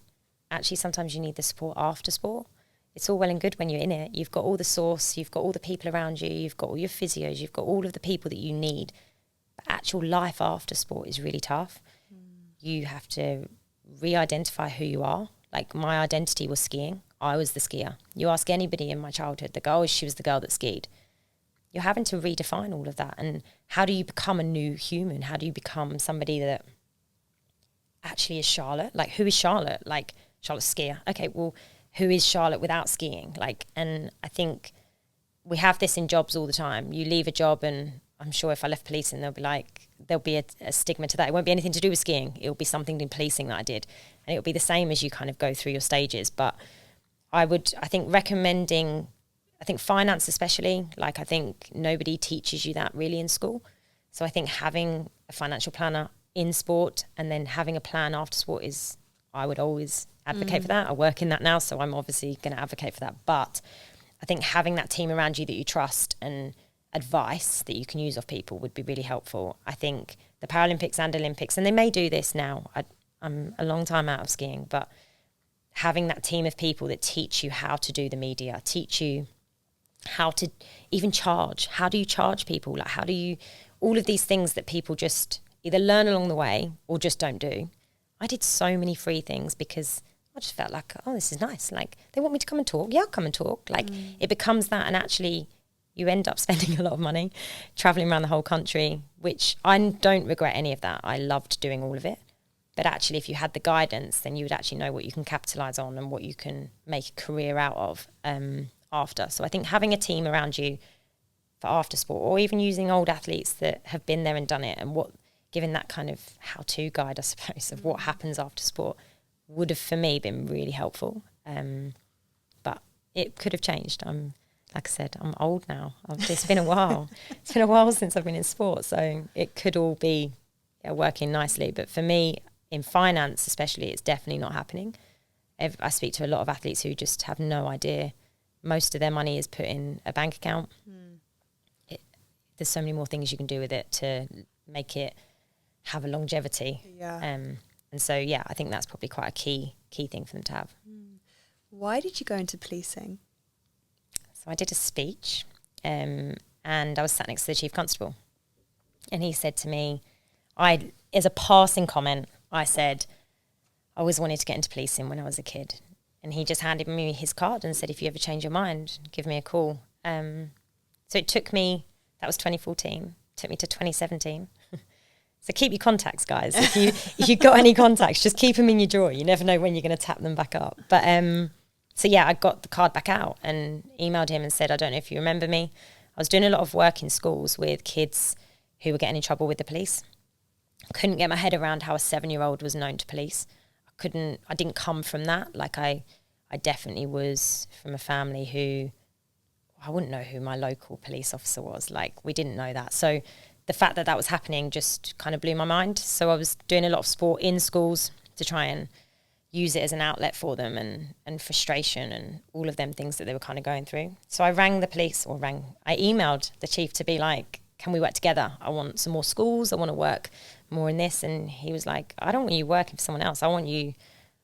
actually sometimes you need the support after sport. It's all well and good when you're in it. You've got all the source, you've got all the people around you, you've got all your physios, you've got all of the people that you need. But actual life after sport is really tough. You have to re-identify who you are. Like, my identity was skiing. I was the skier. You ask anybody in my childhood, she was the girl that skied. you're having to redefine all of that. And how do you become a new human? How do you become somebody that actually is Charlotte? Like, who is Charlotte? Like, Charlotte's skier. Okay, well, who is Charlotte without skiing? Like, and I think we have this in jobs all the time. You leave a job, and I'm sure if I left policing, there'll be a stigma to that. It won't be anything to do with skiing. It'll be something in policing that I did. And it'll be the same as you kind of go through your stages. But I think finance especially, like, I think nobody teaches you that really in school. So I think having a financial planner in sport and then having a plan after sport I would always advocate for that. I work in that now, so I'm obviously going to advocate for that. But I think having that team around you that you trust and advice that you can use off people would be really helpful. I think the Paralympics and Olympics, and they may do this now, I'm a long time out of skiing, but having that team of people that teach you how to do the media, teach you how to even charge. How do you charge people? Like, how do you, all of these things that people just either learn along the way or just don't do. I did so many free things because I just felt like, oh, this is nice. Like, they want me to come and talk. Yeah, I'll come and talk. Like, it becomes that. And actually, you end up spending a lot of money traveling around the whole country, which I don't regret any of that. I loved doing all of it. But actually, if you had the guidance, then you would actually know what you can capitalize on and what you can make a career out of after. So I think having a team around you for after sport, or even using old athletes that have been there and done it, and giving that kind of how-to guide, I suppose, of what happens after sport would have, for me, been really helpful. But it could have changed. Like I said, I'm old now. It's been a while. It's been a while since I've been in sport, so it could all be working nicely. But for me, in finance especially, it's definitely not happening. I speak to a lot of athletes who just have no idea. Most of their money is put in a bank account. There's so many more things you can do with it to make it have a longevity. Yeah. And so, yeah, I think that's probably quite a key thing for them to have. Why did you go into policing? So I did a speech, and I was sat next to the chief constable, and he said to me, as a passing comment, I said, I always wanted to get into policing when I was a kid. And he just handed me his card and said, if you ever change your mind, give me a call. So it took me, that was 2014, took me to 2017. So keep your contacts, guys. If you've got any contacts, just keep them in your drawer. You never know when you're going to tap them back up. But so yeah, I got the card back out and emailed him and said, I don't know if you remember me. I was doing a lot of work in schools with kids who were getting in trouble with the police. I couldn't get my head around how a 7-year-old was known to police. I didn't come from that. Like, I definitely was from a family who, I wouldn't know who my local police officer was. Like, we didn't know that. So the fact that was happening just kind of blew my mind. So I was doing a lot of sport in schools to try and use it as an outlet for them, and frustration and all of them things that they were kind of going through. So I rang the police, I emailed the chief to be like, can we work together? I want some more schools. I want to work more in this. And he was like, I don't want you working for someone else. I want you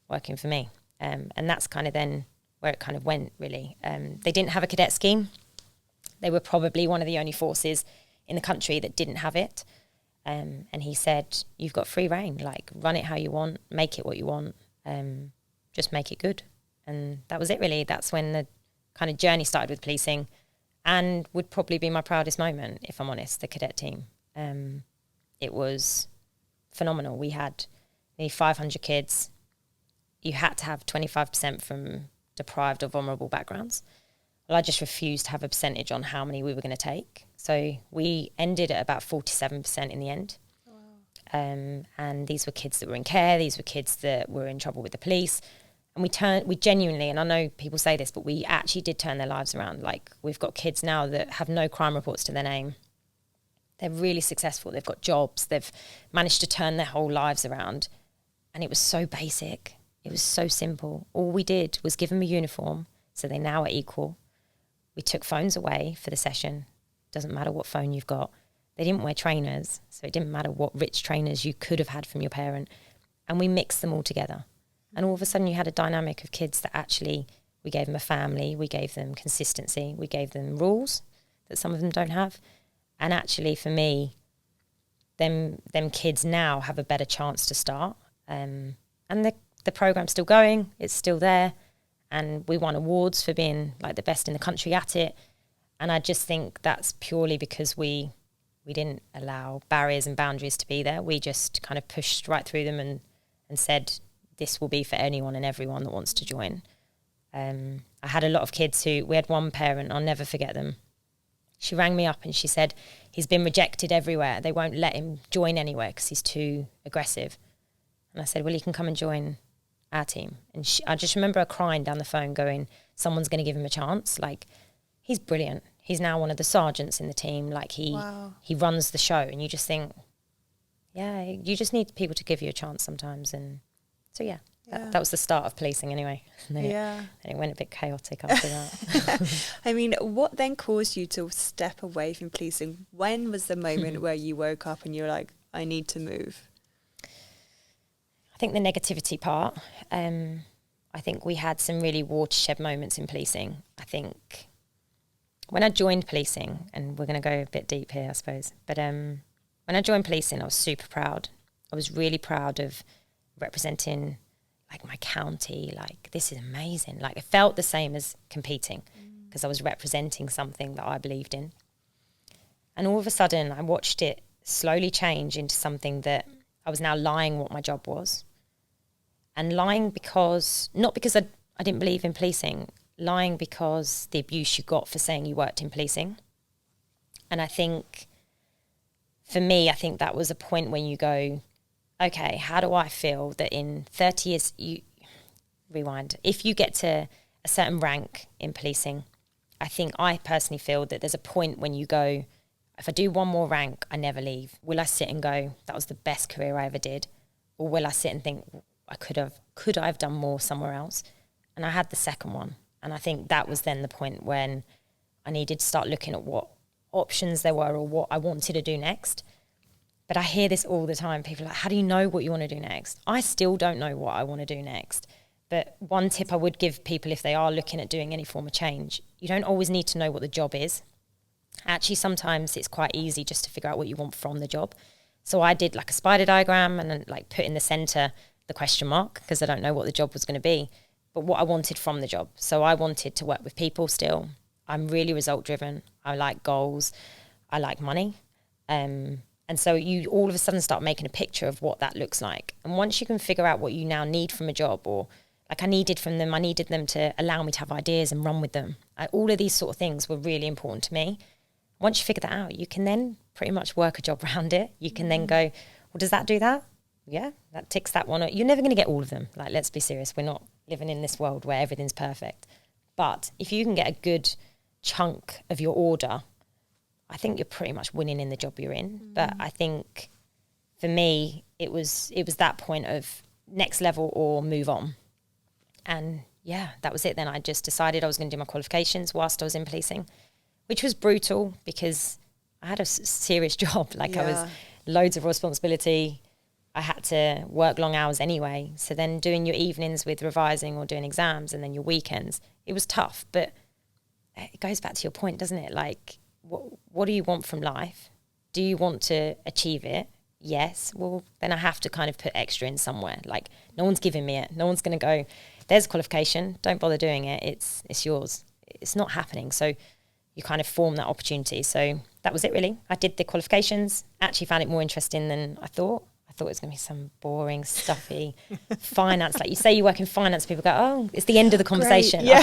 working for me. And that's kind of then where it kind of went, really. They didn't have a cadet scheme. They were probably one of the only forces in the country that didn't have it. And he said, you've got free reign. Like, run it how you want, make it what you want, just make it good. And that was it, really. That's when the kind of journey started with policing, and would probably be my proudest moment, if I'm honest, the cadet team. It was phenomenal. We had nearly 500 kids. You had to have 25% from deprived or vulnerable backgrounds. Well, I just refused to have a percentage on how many we were going to take. So we ended at about 47% in the end. Wow. And these were kids that were in care. These were kids that were in trouble with the police. And we genuinely, and I know people say this, but we actually did turn their lives around. Like, we've got kids now that have no crime reports to their name. They're really successful. They've got jobs. They've managed to turn their whole lives around. And it was so basic. It was so simple. All we did was give them a uniform, so they now are equal. We took phones away for the session. Doesn't matter what phone you've got. They didn't wear trainers, so it didn't matter what rich trainers you could have had from your parent. And we mixed them all together. And all of a sudden you had a dynamic of kids that actually, we gave them a family, we gave them consistency, we gave them rules that some of them don't have. And actually, for me, them kids now have a better chance to start. And the program's still going, it's still there. And we won awards for being like the best in the country at it. And I just think that's purely because we didn't allow barriers and boundaries to be there. We just kind of pushed right through them and said, this will be for anyone and everyone that wants to join. I had a lot of kids we had one parent, I'll never forget them. She rang me up and she said, he's been rejected everywhere. They won't let him join anywhere because he's too aggressive. And I said, well, he can come and join our team. And I just remember her crying down the phone going, someone's going to give him a chance. Like, he's brilliant. He's now one of the sergeants in the team. Like, he runs the show. And you just think, yeah, you just need people to give you a chance sometimes. And so, that was the start of policing anyway. And then it went a bit chaotic after that. I mean, what then caused you to step away from policing? When was the moment where you woke up and you were like, I need to move? I think the negativity part. I think we had some really watershed moments in policing. I think when I joined policing, and we're going to go a bit deep here, I suppose, but when I joined policing, I was super proud. I was really proud of representing like my county. Like, this is amazing. Like, it felt the same as competing because I was representing something that I believed in. And all of a sudden I watched it slowly change into something that I was now lying what my job was. And lying because, not because I didn't believe in policing, lying because the abuse you got for saying you worked in policing. And I think, for me, I think that was a point when you go, okay, how do I feel that in 30 years, if you get to a certain rank in policing, I personally feel that there's a point when you go, if I do one more rank, I never leave. Will I sit and go, that was the best career I ever did? Or will I sit and think, could I have done more somewhere else? And I had the second one. And I think that was then the point when I needed to start looking at what options there were or what I wanted to do next. But I hear this all the time. People are like, how do you know what you want to do next? I still don't know what I want to do next. But one tip I would give people if they are looking at doing any form of change, you don't always need to know what the job is. Actually, sometimes it's quite easy just to figure out what you want from the job. So I did like a spider diagram and then like put in the center the question mark because I don't know what the job was going to be, but what I wanted from the job. So I wanted to work with people still. I'm really result driven. I like goals. I like money. And so you all of a sudden start making a picture of what that looks like. And once you can figure out what you now need from a job, or like I needed them to allow me to have ideas and run with them. All of these sort of things were really important to me. Once you figure that out, you can then pretty much work a job around it. You can then go, well, does that do that? Yeah, that ticks that one. You're never going to get all of them. Like, let's be serious. We're not living in this world where everything's perfect. But if you can get a good chunk of your order, I think you're pretty much winning in the job you're in. But I think for me, it was that point of next level or move on. And yeah, that was it. Then I just decided I was going to do my qualifications whilst I was in policing, which was brutal because I had a serious job. Like I was loads of responsibility. I had to work long hours anyway. So then doing your evenings with revising or doing exams and then your weekends, it was tough. But it goes back to your point, doesn't it? Like, what do you want from life? Do you want to achieve it? Yes. Well, then I have to kind of put extra in somewhere. Like, no one's giving me it. No one's going to go, there's a qualification. Don't bother doing it. It's yours. It's not happening. So you kind of form that opportunity. So that was it, really. I did the qualifications. Actually found it more interesting than I thought. I thought it was going to be some boring, stuffy finance. Like you say you work in finance, people go, oh, it's the end of the conversation. Yeah.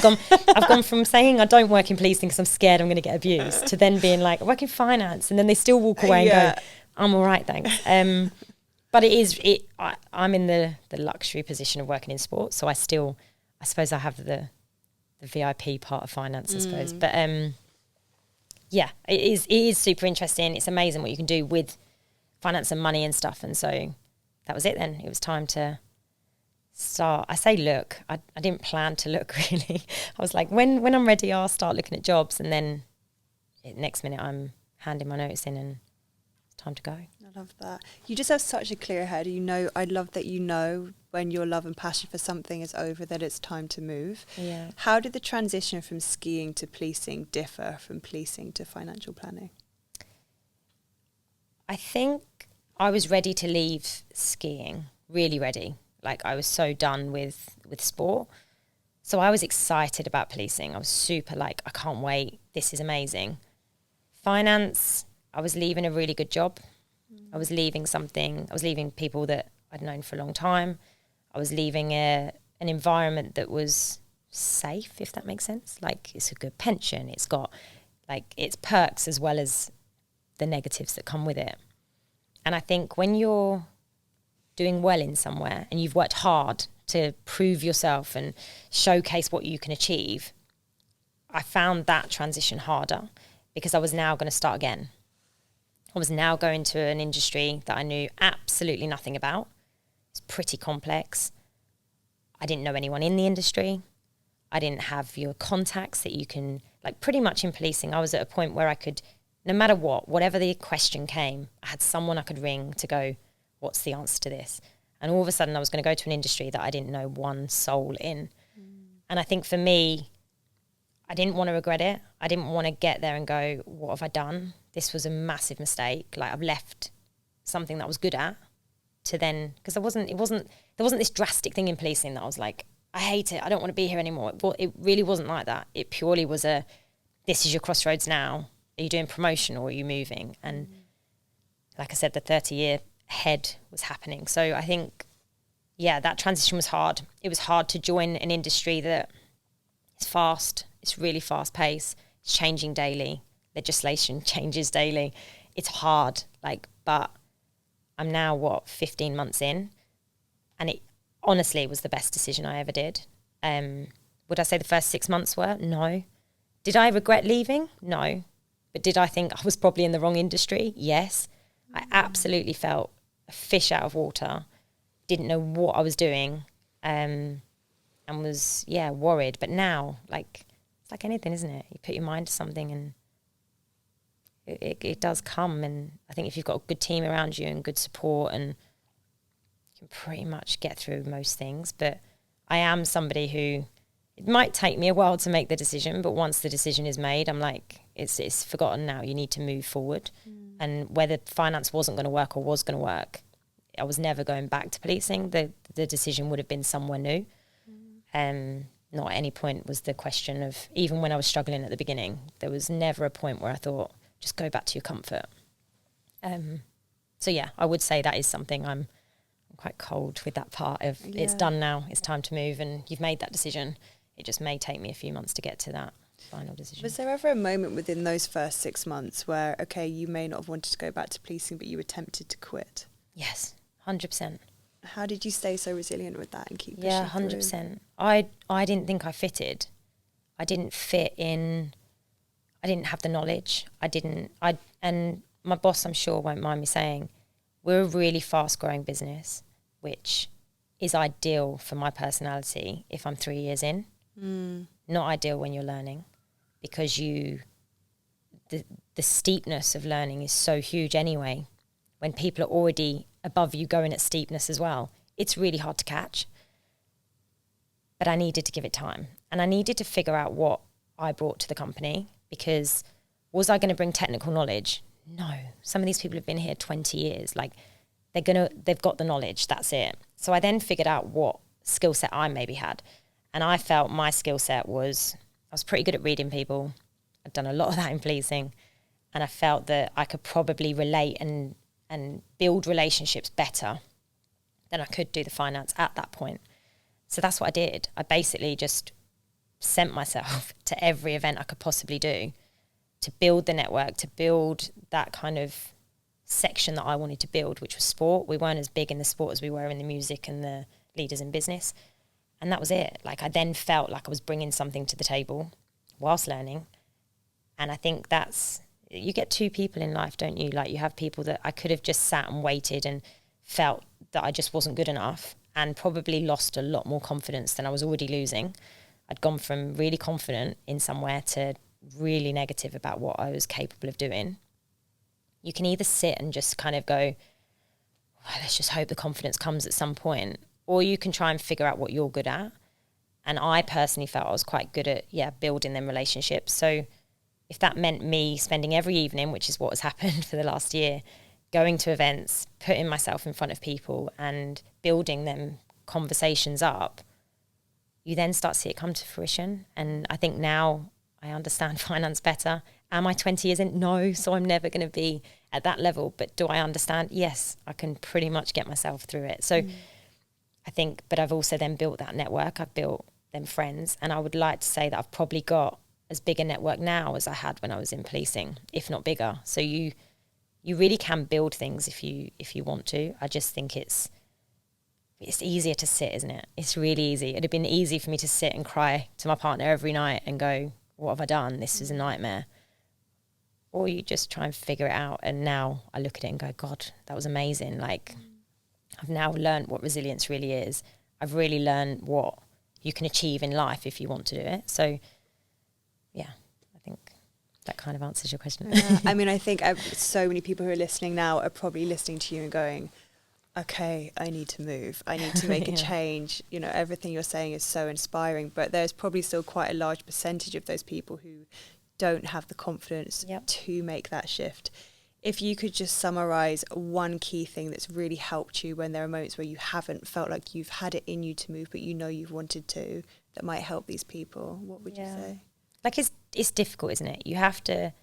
I've gone from saying I don't work in policing because I'm scared I'm going to get abused to then being like, I work in finance. And then they still walk away and go, I'm all right, thanks. But I'm in the luxury position of working in sports. So I suppose I have the VIP part of finance, I suppose. But yeah, it is super interesting. It's amazing what you can do with finance and money and stuff. And so that was it then. It was time to start. I say look. I didn't plan to look, really. I was like, when I'm ready, I'll start looking at jobs. And then next minute I'm handing my notice in and it's time to go. I love that. You just have such a clear head. I love that you know when your love and passion for something is over that it's time to move. Yeah. How did the transition from skiing to policing differ from policing to financial planning? I think I was ready to leave skiing, really ready. Like I was so done with sport. So I was excited about policing. I was super like, I can't wait. This is amazing. Finance, I was leaving a really good job. I was leaving people that I'd known for a long time. I was leaving an environment that was safe, if that makes sense. Like, it's a good pension. It's got like its perks as well as the negatives that come with it. And I think when you're doing well in somewhere and you've worked hard to prove yourself and showcase what you can achieve, I found that transition harder because I was now going to start again. I was now going to an industry that I knew absolutely nothing about. It's pretty complex. I didn't know anyone in the industry. I didn't have your contacts that you can, like, pretty much in policing, I was at a point where I could, no matter whatever the question came, I had someone I could ring to go, what's the answer to this? And all of a sudden I was going to go to an industry that I didn't know one soul in. And I think for me, I didn't want to regret it. I didn't want to get there and go, what have I done? This was a massive mistake. Like, I've left something that I was good at to then, because there wasn't this drastic thing in policing that I was like, I hate it. I don't want to be here anymore. It really wasn't like that. It purely was this is your crossroads now. Are you doing promotion or are you moving? And like I said, the 30-year head was happening. So I think, yeah, that transition was hard. It was hard to join an industry that is fast. It's really fast paced. It's changing daily. Legislation changes daily. It's hard, but I'm now 15 months in, and it honestly was the best decision I ever did. Would I say the first 6 months were? No. Did I regret leaving? No. But did I think I was probably in the wrong industry? Yes. I absolutely felt a fish out of water, didn't know what I was doing, and was, worried. But now, it's like anything, isn't it? You put your mind to something and it does come. And I think if you've got a good team around you and good support, and you can pretty much get through most things. But I am somebody who, it might take me a while to make the decision, but once the decision is made, I'm like, it's forgotten now. You need to move forward. And whether finance wasn't going to work or was going to work, I was never going back to policing. The decision would have been somewhere new. Not at any point was the question of, even when I was struggling at the beginning, there was never a point where I thought, just go back to your comfort. So yeah, I would say that is something I'm quite cold with, that part of it's done now, it's time to move, and you've made that decision. It just may take me a few months to get to that final decision. Was there ever a moment within those first 6 months where, okay, you may not have wanted to go back to policing, but you were tempted to quit? Yes, 100%. How did you stay so resilient with that and keep pushing? Yeah, 100%. I didn't think I fitted. I didn't fit in. I didn't have the knowledge. And my boss, I'm sure, won't mind me saying, we're a really fast growing business, which is ideal for my personality if I'm 3 years in. Not ideal when you're learning, because the steepness of learning is so huge anyway. When people are already above you going at steepness as well, it's really hard to catch. But I needed to give it time, and I needed to figure out what I brought to the company, because was I going to bring technical knowledge? No. Some of these people have been here 20 years. They've got the knowledge, that's it. So I then figured out what skill set I maybe had. And I felt my skill set was, I was pretty good at reading people. I'd done a lot of that in policing. And I felt that I could probably relate and build relationships better than I could do the finance at that point. So that's what I did. I basically just sent myself to every event I could possibly do to build the network, to build that kind of section that I wanted to build, which was sport. We weren't as big in the sport as we were in the music and the leaders in business. And that was it. I then felt like I was bringing something to the table whilst learning. And I think you get two people in life, don't you? You have people that I could have just sat and waited and felt that I just wasn't good enough, and probably lost a lot more confidence than I was already losing. I'd gone from really confident in somewhere to really negative about what I was capable of doing. You can either sit and just kind of go, well, let's just hope the confidence comes at some point, or you can try and figure out what you're good at. And I personally felt I was quite good at, building them relationships. So if that meant me spending every evening, which is what has happened for the last year, going to events, putting myself in front of people and building them conversations up, you then start to see it come to fruition. And I think now I understand finance better. Am I 20 years in? No, so I'm never going to be at that level. But do I understand? Yes, I can pretty much get myself through it. So I think, but I've also then built that network. I've built them friends. And I would like to say that I've probably got as big a network now as I had when I was in policing, if not bigger. So you really can build things if you want to. I just think it's easier to sit, isn't it? It's really easy. It'd have been easy for me to sit and cry to my partner every night and go, what have I done? This is a nightmare. Or you just try and figure it out. And now I look at it and go, God, that was amazing. Like, I've now learned what resilience really is. I've really learned what you can achieve in life if you want to do it. So, yeah, I think that kind of answers your question. I mean, I think so many people who are listening now are probably listening to you and going, okay, I need to move. I need to make a change. You know, everything you're saying is so inspiring, but there's probably still quite a large percentage of those people who don't have the confidence to make that shift. If you could just summarize one key thing that's really helped you when there are moments where you haven't felt like you've had it in you to move, but you know you've wanted to, that might help these people, what would you say? Like, it's difficult, isn't it? You have to,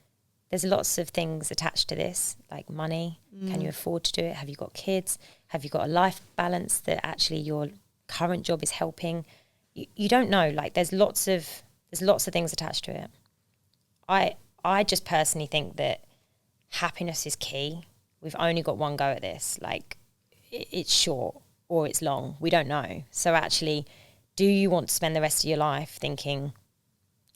there's lots of things attached to this, like money. Can you afford to do it? Have you got kids? Have you got a life balance that actually your current job is helping? You don't know. Like, there's lots of things attached to it. I just personally think that happiness is key. We've only got one go at this. Like, it's short or it's long. We don't know. So actually, do you want to spend the rest of your life thinking,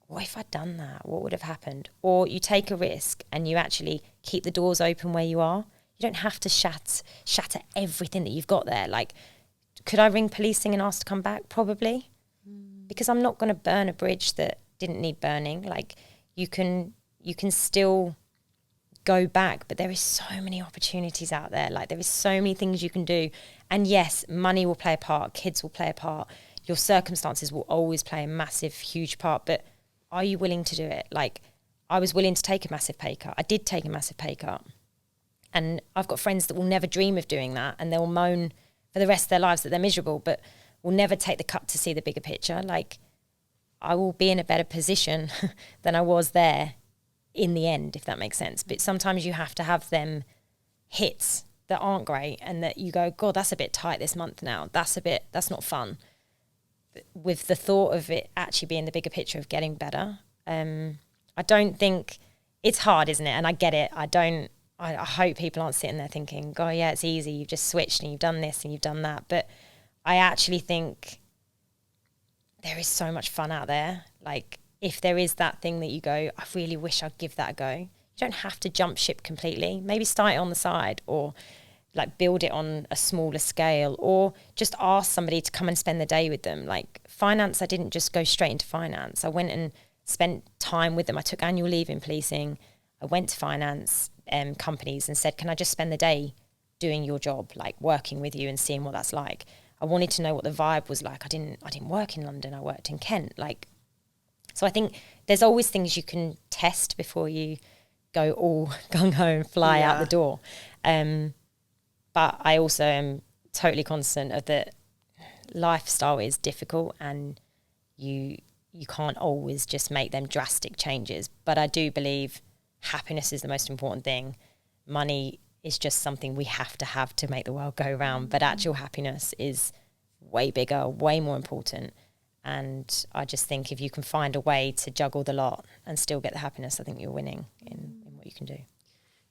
what if I'd done that? What would have happened? Or you take a risk and you actually keep the doors open where you are. You don't have to shatter everything that you've got there. Like, could I ring policing and ask to come back? Probably. Because I'm not going to burn a bridge that didn't need burning. Like, you can still go back, but there is so many opportunities out there. Like, there is so many things you can do. And yes, money will play a part. Kids will play a part. Your circumstances will always play a massive, huge part. But are you willing to do it? Like, I was willing to take a massive pay cut. I did take a massive pay cut. And I've got friends that will never dream of doing that, and they'll moan for the rest of their lives that they're miserable, but will never take the cut to see the bigger picture. Like, I will be in a better position than I was there in the end, if that makes sense. But sometimes you have to have them hits that aren't great and that you go, God, that's a bit tight this month now. That's not fun. With the thought of it actually being the bigger picture of getting better. I don't think it's hard, isn't it? And I get it. I hope people aren't sitting there thinking, oh yeah, it's easy. You've just switched and you've done this and you've done that. But I actually think there is so much fun out there. Like, if there is that thing that you go, I really wish I'd give that a go. You don't have to jump ship completely. Maybe start it on the side, or like build it on a smaller scale, or just ask somebody to come and spend the day with them. Like, finance, I didn't just go straight into finance. I went and spent time with them. I took annual leave in policing. I went to finance companies and said, can I just spend the day doing your job, like working with you and seeing what that's like? I wanted to know what the vibe was like. I didn't work in London. I worked in Kent. Like, so I think there's always things you can test before you go all gung-ho and fly out the door. But I also am totally conscious of that lifestyle is difficult, and you can't always just make them drastic changes. But I do believe happiness is the most important thing. Money is just something we have to make the world go round. But actual happiness is way bigger, way more important. And I just think if you can find a way to juggle the lot and still get the happiness, I think you're winning in what you can do.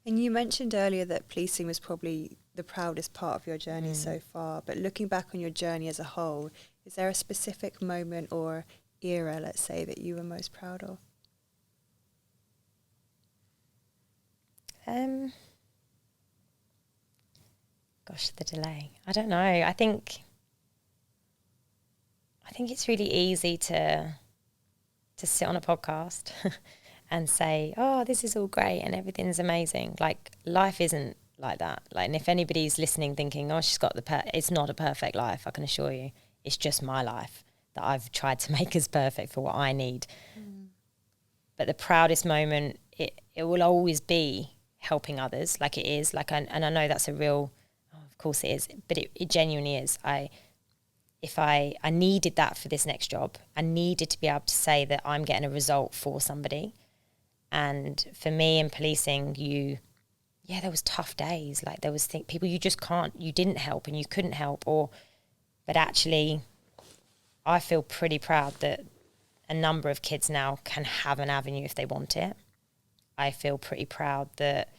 And you mentioned earlier that policing was probably the proudest part of your journey so far. But looking back on your journey as a whole, is there a specific moment or era, let's say, that you were most proud of? Gosh, the delay. I don't know. I think it's really easy to sit on a podcast and say, oh, this is all great and everything's amazing. Like, life isn't like that. Like, and if anybody's listening thinking, oh, she's got it's not a perfect life, I can assure you. It's just my life that I've tried to make as perfect for what I need. But the proudest moment, it will always be helping others, like it is. Like, and I know that's a real, of course it is, but it genuinely is. if I needed that for this next job. I needed to be able to say that I'm getting a result for somebody. And for me in policing, there was tough days. Like there was people you didn't help and you couldn't help, but actually I feel pretty proud that a number of kids now can have an avenue if they want it. I feel pretty proud that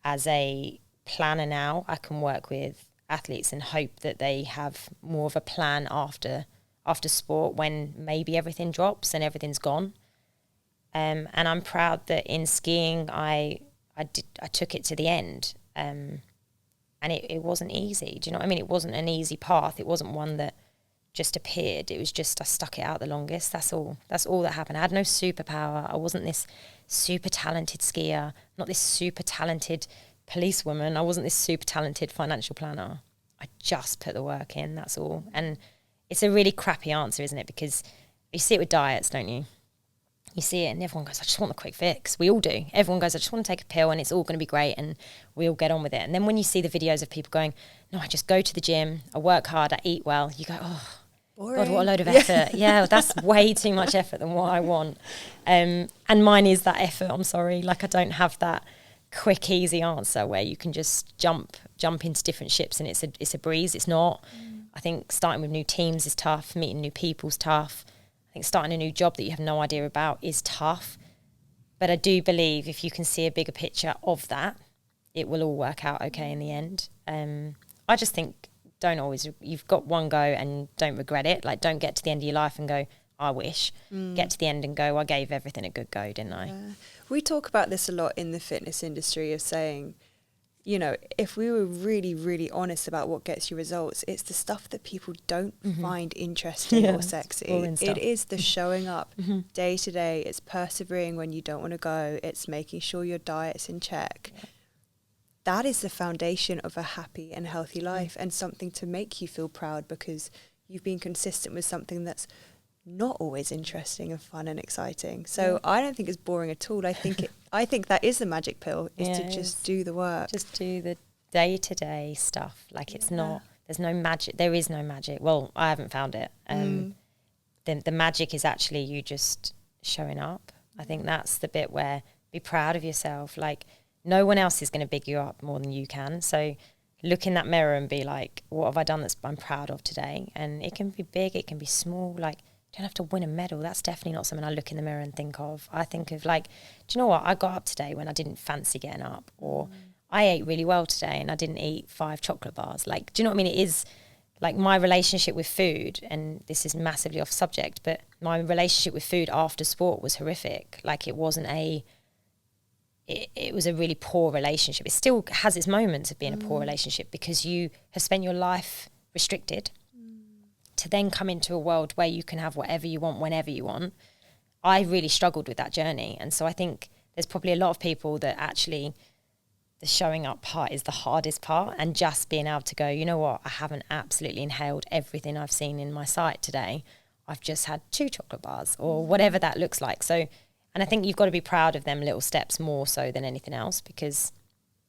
as a planner now, I can work with athletes and hope that they have more of a plan after sport when maybe everything drops and everything's gone. And I'm proud that in skiing, I took it to the end. And it wasn't easy. Do you know what I mean? It wasn't an easy path. It wasn't one that just appeared. It was just I stuck it out the longest. That's all that happened. I had no superpower. I wasn't this super talented skier, not this super talented policewoman. I wasn't this super talented financial planner. I just put the work in, that's all. And it's a really crappy answer, isn't it? Because you see it with diets, don't you? You see it and everyone goes, I just want the quick fix. We all do. Everyone goes, I just want to take a pill and it's all going to be great and we all get on with it. And then when you see the videos of people going, no, I just go to the gym, I work hard, I eat well, you go, oh, boring. God, what a load of effort. Yeah, that's way too much effort than what I want. And mine is that effort, I'm sorry. Like I don't have that quick, easy answer where you can just jump into different ships and it's a breeze. It's not. I think starting with new teams is tough, meeting new people's tough. I think starting a new job that you have no idea about is tough. But I do believe if you can see a bigger picture of that, it will all work out okay in the end. I just think you've got one go and don't regret it. Like don't get to the end of your life and go, I wish. Get to the end and go, I gave everything a good go, didn't I? Yeah. We talk about this a lot in the fitness industry of saying, you know, if we were really, really honest about what gets you results, it's the stuff that people don't find interesting or sexy. It is the showing up day to day. It's persevering when you don't want to go. It's making sure your diet's in check. Yeah. That is the foundation of a happy and healthy life and something to make you feel proud because you've been consistent with something that's not always interesting and fun and exciting. So I don't think it's boring at all. I think that is the magic pill, is to just do the work. Just do the day-to-day stuff. Like it's not, there's no magic. There is no magic. Well, I haven't found it. The magic is actually you just showing up. I think that's the bit where be proud of yourself. Like no one else is going to big you up more than you can. So look in that mirror and be like, what have I done I'm proud of today? And it can be big, it can be small. Like you don't have to win a medal. That's definitely not something I look in the mirror and think of. I think of like, do you know what? I got up today when I didn't fancy getting up, or I ate really well today and I didn't eat 5 chocolate bars. Like, do you know what I mean? It is like my relationship with food, and this is massively off subject, but my relationship with food after sport was horrific. Like it wasn't it was a really poor relationship. It still has its moments of being a poor relationship because you have spent your life restricted to then come into a world where you can have whatever you want whenever you want. I really struggled with that journey. And so I think there's probably a lot of people that actually the showing up part is the hardest part, and just being able to go, you know what, I haven't absolutely inhaled everything I've seen in my sight today. I've just had 2 chocolate bars or whatever that looks like. So, and I think you've got to be proud of them little steps more so than anything else, because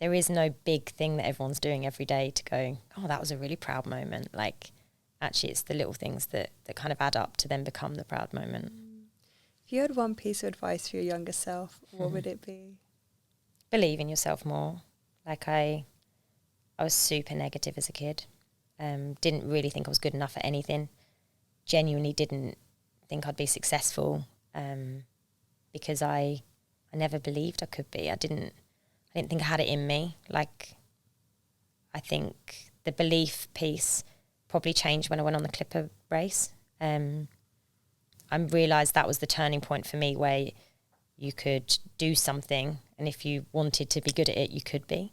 there is no big thing that everyone's doing every day to go, oh, that was a really proud moment. Like, actually, it's the little things that kind of add up to then become the proud moment. If you had one piece of advice for your younger self, what would it be? Believe in yourself more. Like I was super negative as a kid. Didn't really think I was good enough at anything. Genuinely didn't think I'd be successful because I never believed I could be. I didn't think I had it in me. Like, I think the belief piece probably changed when I went on the Clipper race. I realised that was the turning point for me, where you could do something, and if you wanted to be good at it, you could be.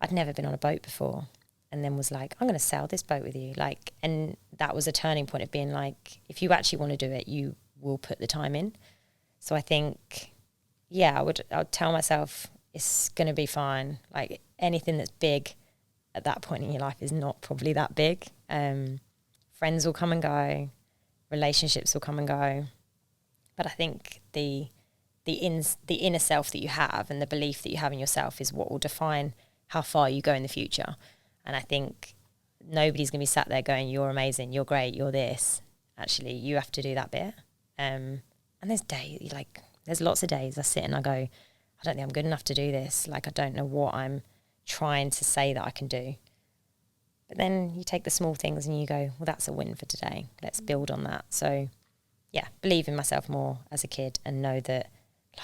I'd never been on a boat before, and then was like, I'm going to sail this boat with you. Like, and that was a turning point of being like, if you actually want to do it, you will put the time in. So I think, I would tell myself it's going to be fine. Like, anything that's big at that point in your life is not probably that big. Friends will come and go, relationships will come and go, but I think the inner self that you have and the belief that you have in yourself is what will define how far you go in the future. And I think nobody's going to be sat there going, you're amazing, you're great, you're this. Actually, you have to do that bit. And there's days, like, there's lots of days I sit and I go, I don't think I'm good enough to do this. Like, I don't know what I'm trying to say that I can do. But then you take the small things and you go, well, that's a win for today. Let's build on that. So, yeah, believe in myself more as a kid and know that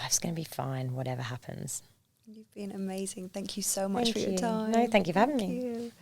life's going to be fine, whatever happens. You've been amazing. Thank you so much for your time. No, thank you for having me.